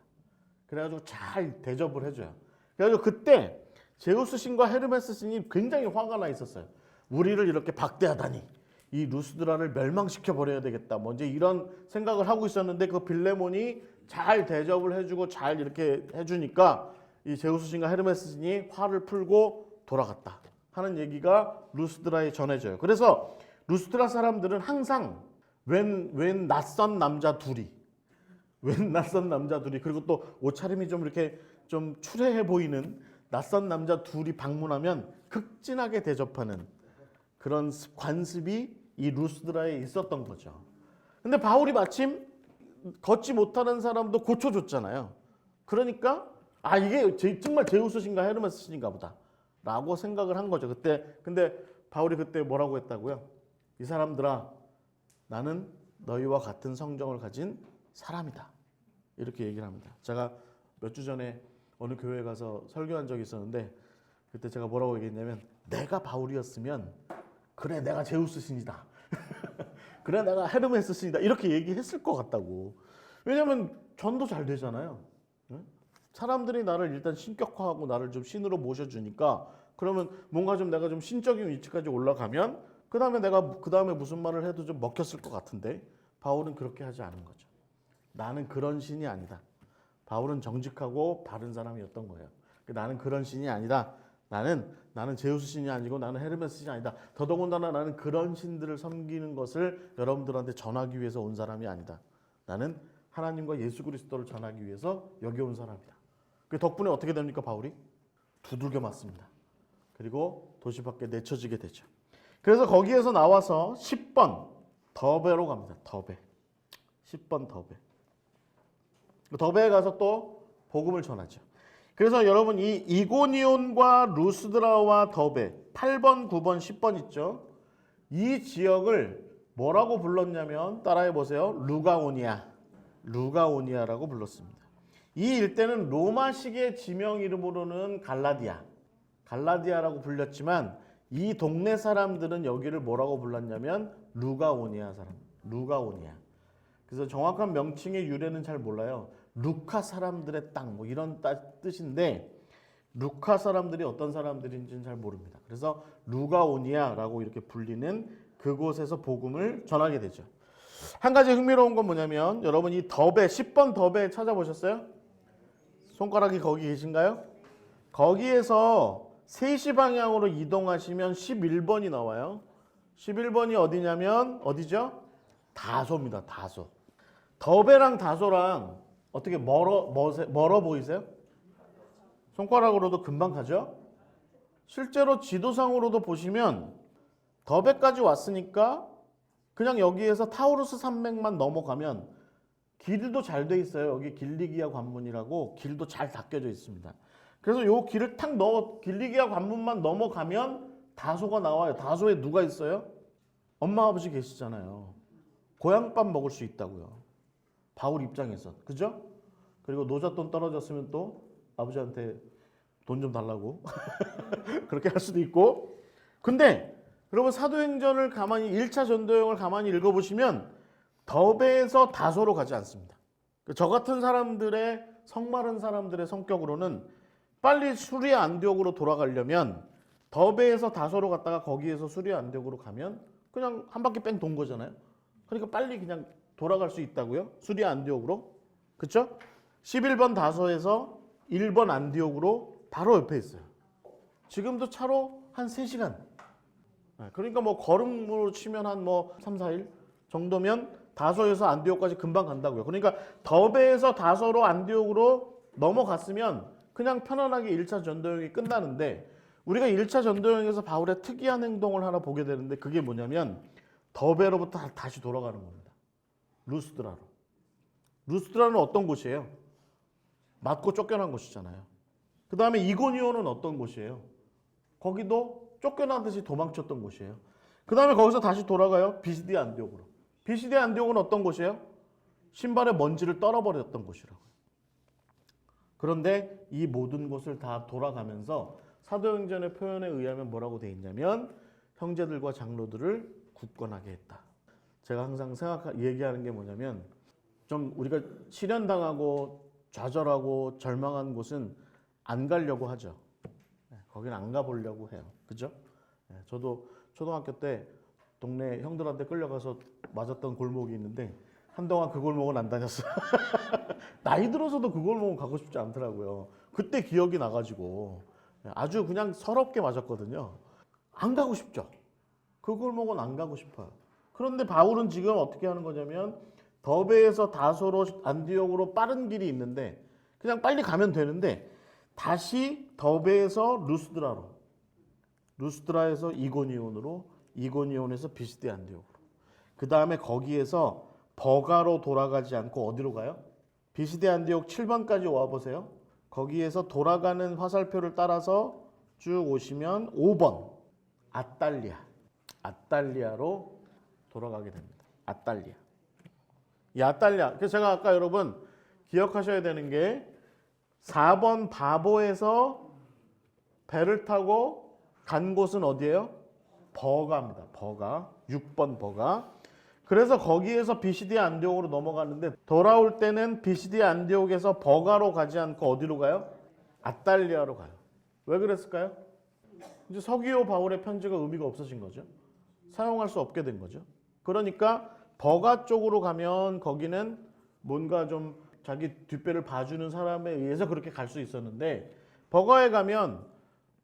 그래가지고 잘 대접을 해줘요. 그래가지고 그때 제우스 신과 헤르메스 신이 굉장히 화가 나 있었어요. 우리를 이렇게 박대하다니 이 루스드라를 멸망시켜 버려야 되겠다. 뭐 이제 이런 생각을 하고 있었는데 그 빌레몬이 잘 대접을 해주고 잘 이렇게 해주니까 이 제우스 신과 헤르메스 신이 화를 풀고 돌아갔다 하는 얘기가 루스드라에 전해져요. 그래서 루스드라 사람들은 항상 웬 낯선 남자 둘이 그리고 또 옷차림이 좀 이렇게 좀 추레해 보이는 낯선 남자 둘이 방문하면 극진하게 대접하는 그런 관습이 이 루스드라에 있었던 거죠. 근데 바울이 마침 걷지 못하는 사람도 고쳐줬잖아요. 그러니까 이게 정말 제우스 신과 헤르메스 신인가 보다 라고 생각을 한 거죠. 근데 바울이 그때 뭐라고 했다고요? 이 사람들아, 나는 너희와 같은 성정을 가진 사람이다. 이렇게 얘기를 합니다. 제가 몇 주 전에 어느 교회에 가서 설교한 적이 있었는데 그때 제가 뭐라고 얘기했냐면 내가 바울이었으면 그래 내가 제우스 신이다. 그래 내가 헤르메스 신이다. 이렇게 얘기했을 것 같다고. 왜냐하면 전도 잘 되잖아요. 사람들이 나를 일단 신격화하고 나를 좀 신으로 모셔주니까 그러면 뭔가 좀 내가 좀 신적인 위치까지 올라가면 그 다음에 무슨 말을 해도 좀 먹혔을 것 같은데 바울은 그렇게 하지 않은 거죠. 나는 그런 신이 아니다. 바울은 정직하고 바른 사람이었던 거예요. 나는 그런 신이 아니다. 나는 제우스 신이 아니고 나는 헤르메스 신이 아니다. 더더군다나 나는 그런 신들을 섬기는 것을 여러분들한테 전하기 위해서 온 사람이 아니다. 나는 하나님과 예수 그리스도를 전하기 위해서 여기 온 사람이다. 그 덕분에 어떻게 됩니까, 바울이? 두들겨 맞습니다. 그리고 도시 밖에 내쳐지게 되죠. 그래서 거기에서 나와서 10번 더베로 갑니다. 더베. 10번 더베. 더베에 가서 또 복음을 전하죠. 그래서 여러분 이 이고니온과 루스드라와 더베 8번, 9번, 10번 있죠. 이 지역을 뭐라고 불렀냐면 따라해 보세요. 루가오니아. 루가오니아라고 불렀습니다. 이 일대는 로마식의 지명 이름으로는 갈라디아. 갈라디아라고 불렸지만 이 동네 사람들은 여기를 뭐라고 불렀냐면 루가오니아 사람. 루가오니아. 그래서 정확한 명칭의 유래는 잘 몰라요. 루카 사람들의 땅 뭐 이런 뜻인데 루카 사람들이 어떤 사람들인지는 잘 모릅니다. 그래서 루가오니아라고 이렇게 불리는 그곳에서 복음을 전하게 되죠. 한 가지 흥미로운 건 뭐냐면 여러분 이 더베 10번 더베 찾아보셨어요? 손가락이 거기 계신가요? 거기에서 3시 방향으로 이동하시면 11번이 나와요. 11번이 어디냐면 어디죠? 다소입니다. 다소. 더베랑 다소랑 어떻게 멀어 보이세요? 손가락으로도 금방 가죠? 실제로 지도상으로도 보시면 더베까지 왔으니까 그냥 여기에서 타우루스 산맥만 넘어가면 길도 잘 돼 있어요. 여기 길리기아 관문이라고 길도 잘 닦여져 있습니다. 그래서 요 길을 탁 길리기아 관문만 넘어가면 다소가 나와요. 다소에 누가 있어요? 엄마 아버지 계시잖아요. 고향밥 먹을 수 있다고요. 바울 입장에서. 그죠? 그리고 노잣돈 떨어졌으면 또 아버지한테 돈 좀 달라고 그렇게 할 수도 있고. 근데 여러분 사도행전을 가만히 1차 전도여행을 가만히 읽어보시면 더베에서 다소로 가지 않습니다. 저 같은 사람들의 성마른 사람들의 성격으로는 빨리 수리아 안디옥으로 돌아가려면 더베에서 다소로 갔다가 거기에서 수리아 안디옥으로 가면 그냥 한 바퀴 뺑 돈 거잖아요. 그러니까 빨리 그냥 돌아갈 수 있다고요. 수리아 안디옥으로. 그렇죠? 11번 다소에서 1번 안디옥으로 바로 옆에 있어요. 지금도 차로 한 3시간. 그러니까 뭐 걸음으로 치면 한 뭐 3, 4일 정도면 다소에서 안디옥까지 금방 간다고요. 그러니까 더베에서 다소로 안디옥으로 넘어갔으면 그냥 편안하게 1차 전도여행이 끝나는데 우리가 1차 전도여행에서 바울의 특이한 행동을 하나 보게 되는데 그게 뭐냐면 더베로부터 다시 돌아가는 겁니다. 루스드라로. 루스드라는 어떤 곳이에요? 맞고 쫓겨난 곳이잖아요. 그 다음에 이고니온은 어떤 곳이에요? 거기도 쫓겨나듯이 도망쳤던 곳이에요. 그 다음에 거기서 다시 돌아가요. 비시디아 안디옥으로. 비시디아 안디옥은 어떤 곳이에요? 신발에 먼지를 떨어버렸던 곳이라고요. 그런데 이 모든 곳을 다 돌아가면서 사도행전의 표현에 의하면 뭐라고 돼 있냐면 형제들과 장로들을 굳건하게 했다. 제가 항상 얘기하는 게 뭐냐면 좀 우리가 실현당하고 좌절하고 절망한 곳은 안 가려고 하죠. 거기는 안 가보려고 해요. 그죠? 저도 초등학교 때 동네 형들한테 끌려가서 맞았던 골목이 있는데 한동안 그 골목은 안 다녔어요. 나이 들어서도 그 골목은 가고 싶지 않더라고요. 그때 기억이 나가지고 아주 그냥 서럽게 맞았거든요. 안 가고 싶죠. 그 골목은 안 가고 싶어요. 그런데 바울은 지금 어떻게 하는 거냐면 더베에서 다소로 안디옥으로 빠른 길이 있는데 그냥 빨리 가면 되는데 다시 더베에서 루스드라로, 루스드라에서 이고니온으로, 이고니온에서 비시디 안디옥으로, 그 다음에 거기에서 버가로 돌아가지 않고 어디로 가요? 비시디 안디옥 7번까지 와보세요. 거기에서 돌아가는 화살표를 따라서 쭉 오시면 5번 아탈리아, 아탈리아로 돌아가게 됩니다. 아탈리아. 이 아탈리아. 그래서 제가 아까 여러분 기억하셔야 되는 게 4번 바보에서 배를 타고 간 곳은 어디예요? 버가입니다. 버가. 6번 버가. 그래서 거기에서 비시디아 안디옥으로 넘어가는데 돌아올 때는 비시디아 안디옥에서 버가로 가지 않고 어디로 가요? 아탈리아로 가요. 왜 그랬을까요? 이제 서기오 바울의 편지가 의미가 없어진 거죠. 사용할 수 없게 된 거죠. 그러니까 버가 쪽으로 가면 거기는 뭔가 좀 자기 뒷배를 봐주는 사람에 의해서 그렇게 갈 수 있었는데 버가에 가면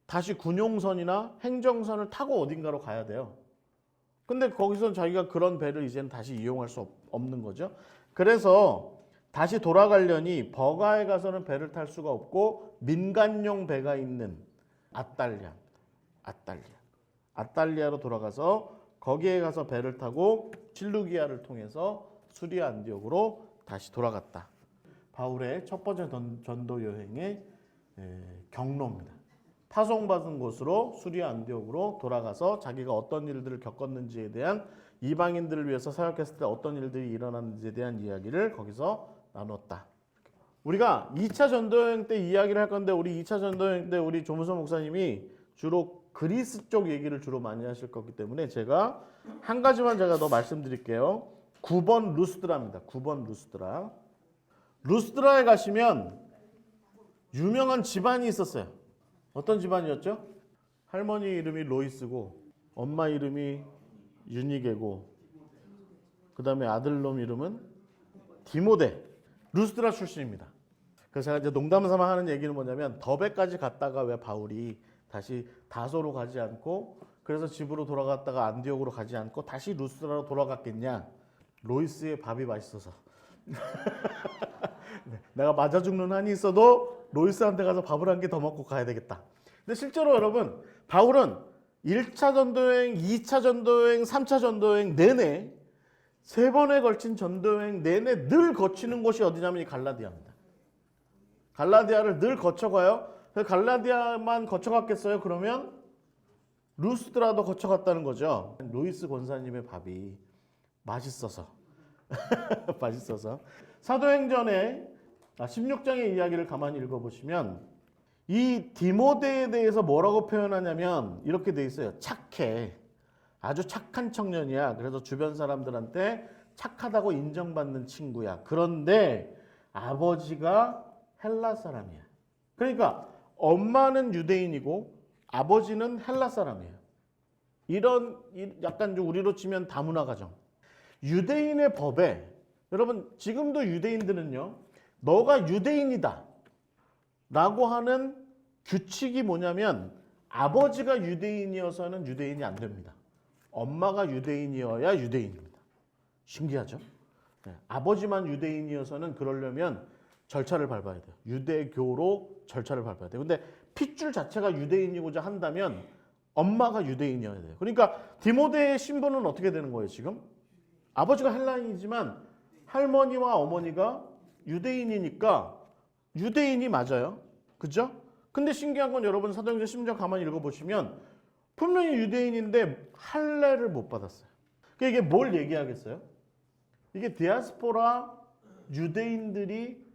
다시 군용선이나 행정선을 타고 어딘가로 가야 돼요. 근데 거기서 자기가 그런 배를 이제는 다시 이용할 수 없는 거죠. 그래서 다시 돌아가려니 버가에 가서는 배를 탈 수가 없고 민간용 배가 있는 아탈리아로 돌아가서 거기에 가서 배를 타고 실루기아를 통해서 수리아 안디옥으로 다시 돌아갔다. 바울의 첫 번째 전도 여행의 경로입니다. 파송받은 곳으로 수리아 안디옥으로 돌아가서 자기가 어떤 일들을 겪었는지에 대한 이방인들을 위해서 사역했을 때 어떤 일들이 일어났는지에 대한 이야기를 거기서 나눴다. 우리가 2차 전도여행 때 이야기를 할 건데 우리 2차 전도여행 때 우리 조무선 목사님이 주로 그리스 쪽 얘기를 주로 많이 하실 거기 때문에 제가 한 가지만 제가 더 말씀드릴게요. 9번 루스드라입니다. 9번 루스드라. 루스드라에 가시면 유명한 집안이 있었어요. 어떤 집안이었죠? 할머니 이름이 로이스고 엄마 이름이 유니게고 그 다음에 아들놈 이름은 디모데. 루스드라 출신입니다. 그래서 제가 이제 농담 삼아 하는 얘기는 뭐냐면 더베까지 갔다가 왜 바울이 다시 다소로 가지 않고 그래서 집으로 돌아갔다가 안디옥으로 가지 않고 다시 루스드라로 돌아갔겠냐? 로이스의 밥이 맛있어서. 내가 맞아 죽는 한이 있어도 로이스한테 가서 밥을 한 개 더 먹고 가야 되겠다. 근데 실제로 여러분 바울은 1차 전도여행, 2차 전도여행, 3차 전도여행 내내 3번에 걸친 전도여행 내내 늘 거치는 곳이 어디냐면 이 갈라디아입니다. 갈라디아를 늘 거쳐가요. 갈라디아만 거쳐갔겠어요? 그러면 루스드라도 거쳐갔다는 거죠. 루이스 권사님의 밥이 맛있어서 맛있어서 사도행전의 16장의 이야기를 가만히 읽어보시면 이 디모데에 대해서 뭐라고 표현하냐면 이렇게 돼 있어요. 착해. 아주 착한 청년이야. 그래서 주변 사람들한테 착하다고 인정받는 친구야. 그런데 아버지가 헬라 사람이야. 그러니까 엄마는 유대인이고 아버지는 헬라 사람이에요. 이런 약간 좀 우리로 치면 다문화 가정. 유대인의 법에 여러분 지금도 유대인들은요. 너가 유대인이다 라고 하는 규칙이 뭐냐면 아버지가 유대인이어서는 유대인이 안 됩니다. 엄마가 유대인이어야 유대인입니다. 신기하죠? 네, 아버지만 유대인이어서는 그러려면 절차를 밟아야 돼요. 유대교로 절차를 밟아야 돼요. 근데 핏줄 자체가 유대인이고자 한다면 엄마가 유대인이어야 돼요. 그러니까 디모데의 신분은 어떻게 되는 거예요 지금? 아버지가 헬라인이지만 할머니와 어머니가 유대인이니까 유대인이 맞아요. 그죠? 근데 신기한 건 여러분 사도행전 10장 가만히 읽어보시면 분명히 유대인인데 할례를 못 받았어요. 그러니까 이게 뭘 얘기하겠어요? 이게 디아스포라 유대인들이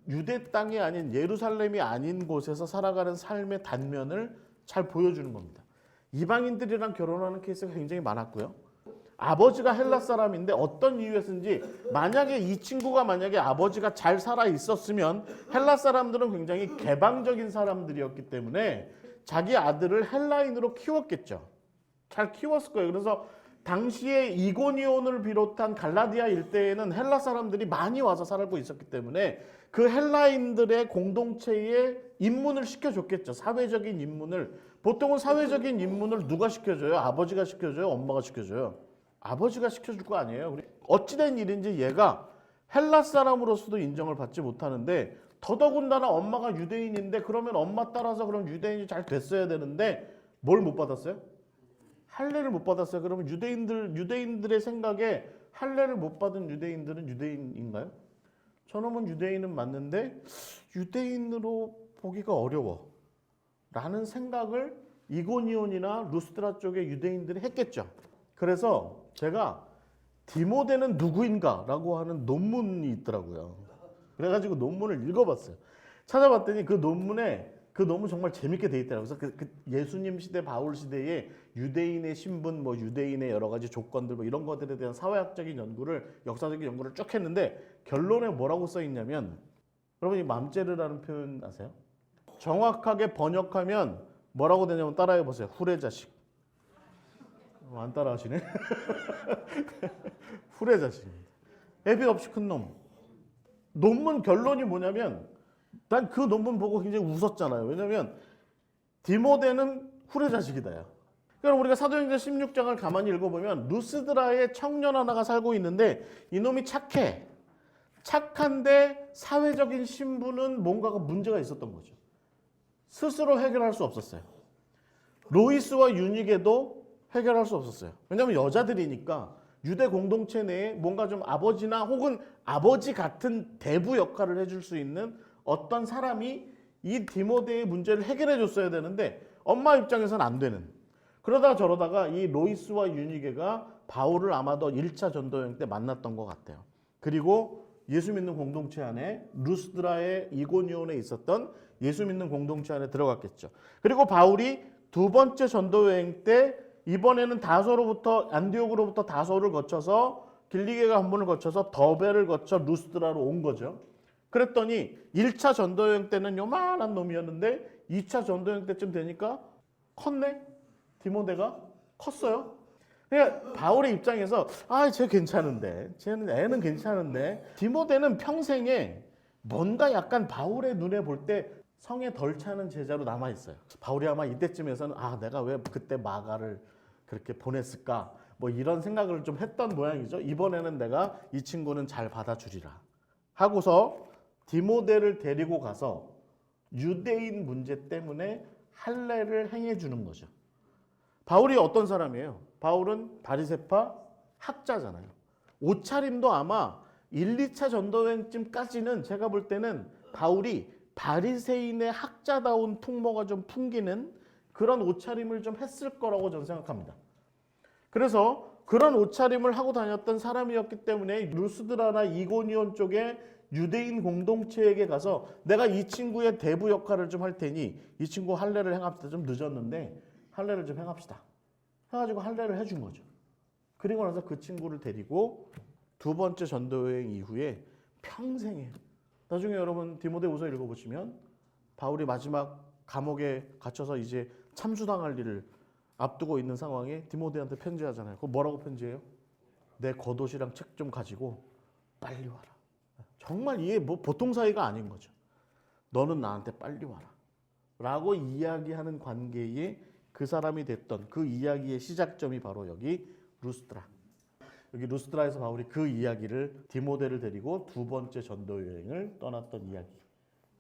유대 땅이 아닌 예루살렘이 아닌 곳에서 살아가는 삶의 단면을 잘 보여주는 겁니다. 이방인들이랑 결혼하는 케이스가 굉장히 많았고요. 아버지가 헬라 사람인데 어떤 이유에서인지 만약에 이 친구가 만약에 아버지가 잘 살아 있었으면 헬라 사람들은 굉장히 개방적인 사람들이었기 때문에 자기 아들을 헬라인으로 키웠겠죠. 잘 키웠을 거예요. 그래서 당시에 이고니온을 비롯한 갈라디아 일대에는 헬라 사람들이 많이 와서 살고 있었기 때문에 그 헬라인들의 공동체에 입문을 시켜줬겠죠. 사회적인 입문을. 보통은 사회적인 입문을 누가 시켜줘요? 아버지가 시켜줘요? 엄마가 시켜줘요? 아버지가 시켜줄 거 아니에요. 어찌된 일인지 얘가 헬라 사람으로서도 인정을 받지 못하는데 더더군다나 엄마가 유대인인데 그러면 엄마 따라서 그럼 유대인이 잘 됐어야 되는데 뭘 못 받았어요? 할례를 못 받았어요. 그러면 유대인들의 생각에 할례를 못 받은 유대인들은 유대인인가요? 저놈은 유대인은 맞는데 유대인으로 보기가 어려워 라는 생각을 이고니온이나 루스드라 쪽의 유대인들이 했겠죠. 그래서 제가 디모데는 누구인가 라고 하는 논문이 있더라고요. 그래가지고 논문을 읽어봤어요. 찾아봤더니 그 논문 정말 재밌게 돼 있더라고요. 그래서 그 예수님 시대 바울 시대에 유대인의 신분, 뭐 유대인의 여러 가지 조건들, 뭐 이런 것들에 대한 사회학적인 연구를, 역사적인 연구를 쭉 했는데 결론에 뭐라고 써 있냐면, 여러분 이 맘제르라는 표현 아세요? 정확하게 번역하면 뭐라고 되냐면 따라해 보세요. 후레자식. 안 따라하시네. 후레자식입니다. 애비 없이 큰 놈. 논문 결론이 뭐냐면 난 그 논문 보고 굉장히 웃었잖아요. 왜냐면 디모데는 후레자식이다요. 그럼 우리가 사도행전 16장을 가만히 읽어보면 루스드라에 청년 하나가 살고 있는데 이놈이 착해. 착한데 사회적인 신분은 뭔가가 문제가 있었던 거죠. 스스로 해결할 수 없었어요. 로이스와 유니게도 해결할 수 없었어요. 왜냐하면 여자들이니까 유대 공동체 내에 뭔가 좀 아버지나 혹은 아버지 같은 대부 역할을 해줄 수 있는 어떤 사람이 이 디모데의 문제를 해결해 줬어야 되는데 엄마 입장에서는 안 되는. 그러다가 저러다가 이 로이스와 유니게가 바울을 아마도 1차 전도여행 때 만났던 것 같아요. 그리고 예수 믿는 공동체 안에 루스드라의 이고니온에 있었던 예수 믿는 공동체 안에 들어갔겠죠. 그리고 바울이 두 번째 전도여행 때 이번에는 다소로부터 안디옥으로부터 다소를 거쳐서 길리게 관문을 거쳐서 더베를 거쳐 루스드라로 온 거죠. 그랬더니 1차 전도여행 때는 요만한 놈이었는데 2차 전도여행 때쯤 되니까 컸네. 디모데가 컸어요. 그러니까 바울의 입장에서 쟤 괜찮은데, 쟤는 애는 괜찮은데 디모데는 평생에 뭔가 약간 바울의 눈에 볼 때 성에 덜 차는 제자로 남아 있어요. 바울이 아마 이때쯤에서는 내가 왜 그때 마가를 그렇게 보냈을까? 뭐 이런 생각을 좀 했던 모양이죠. 이번에는 내가 이 친구는 잘 받아주리라 하고서 디모데를 데리고 가서 유대인 문제 때문에 할례를 행해 주는 거죠. 바울이 어떤 사람이에요? 바울은 바리새파 학자잖아요. 옷차림도 아마 1, 2차 전도여행쯤까지는 제가 볼 때는 바울이 바리새인의 학자다운 풍모가 좀 풍기는 그런 옷차림을 좀 했을 거라고 저는 생각합니다. 그래서 그런 옷차림을 하고 다녔던 사람이었기 때문에 루스드라나 이고니온 쪽에 유대인 공동체에게 가서 내가 이 친구의 대부 역할을 좀 할 테니 이 친구 할례를 행합시다. 좀 늦었는데 할례를 좀 행합시다. 해가지고 할례를 해준 거죠. 그리고 나서 그 친구를 데리고 두 번째 전도여행 이후에 평생에 나중에 여러분 디모데후서 읽어보시면 바울이 마지막 감옥에 갇혀서 이제 참수당할 일을 앞두고 있는 상황에 디모데한테 편지하잖아요. 그거 뭐라고 편지해요? 내 겉옷이랑 책 좀 가지고 빨리 와라. 정말 이게 뭐 보통 사이가 아닌 거죠. 너는 나한테 빨리 와라. 라고 이야기하는 관계에 그 사람이 됐던 그 이야기의 시작점이 바로 여기 루스드라. 여기 루스드라에서 바울이 그 이야기를 디모데를 데리고 두 번째 전도 여행을 떠났던 이야기.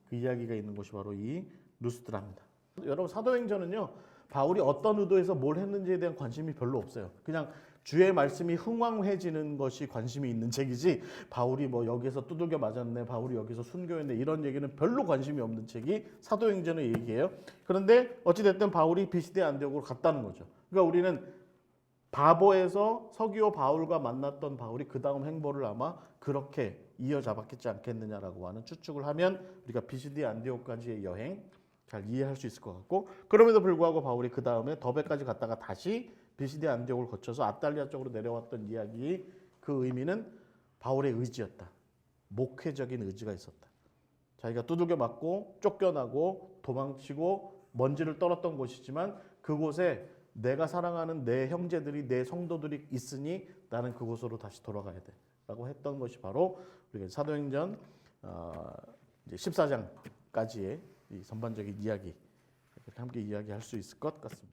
그 이야기가 있는 곳이 바로 이 루스드라입니다. 여러분 사도행전은요. 바울이 어떤 의도에서 뭘 했는지에 대한 관심이 별로 없어요. 그냥 주의 말씀이 흥왕해지는 것이 관심이 있는 책이지 바울이 뭐 여기서 두들겨 맞았네, 바울이 여기서 순교했네 이런 얘기는 별로 관심이 없는 책이 사도행전의 얘기예요. 그런데 어찌됐든 바울이 비시대 안디옥으로 갔다는 거죠. 그러니까 우리는 바보에서 서기오 바울과 만났던 바울이 그 다음 행보를 아마 그렇게 이어잡았겠지 않겠느냐라고 하는 추측을 하면 우리가 비시대 안디옥까지의 여행 잘 이해할 수 있을 것 같고, 그럼에도 불구하고 바울이 그 다음에 더베까지 갔다가 다시 비시대 안디옥을 거쳐서 아탈리아 쪽으로 내려왔던 이야기, 그 의미는 바울의 의지였다. 목회적인 의지가 있었다. 자기가 두들겨 맞고 쫓겨나고 도망치고 먼지를 떨었던 곳이지만 그곳에 내가 사랑하는 내 형제들이, 내 성도들이 있으니 나는 그곳으로 다시 돌아가야 돼 라고 했던 것이 바로 우리가 사도행전 14장까지의 이 전반적인 이야기, 함께 이야기할 수 있을 것 같습니다.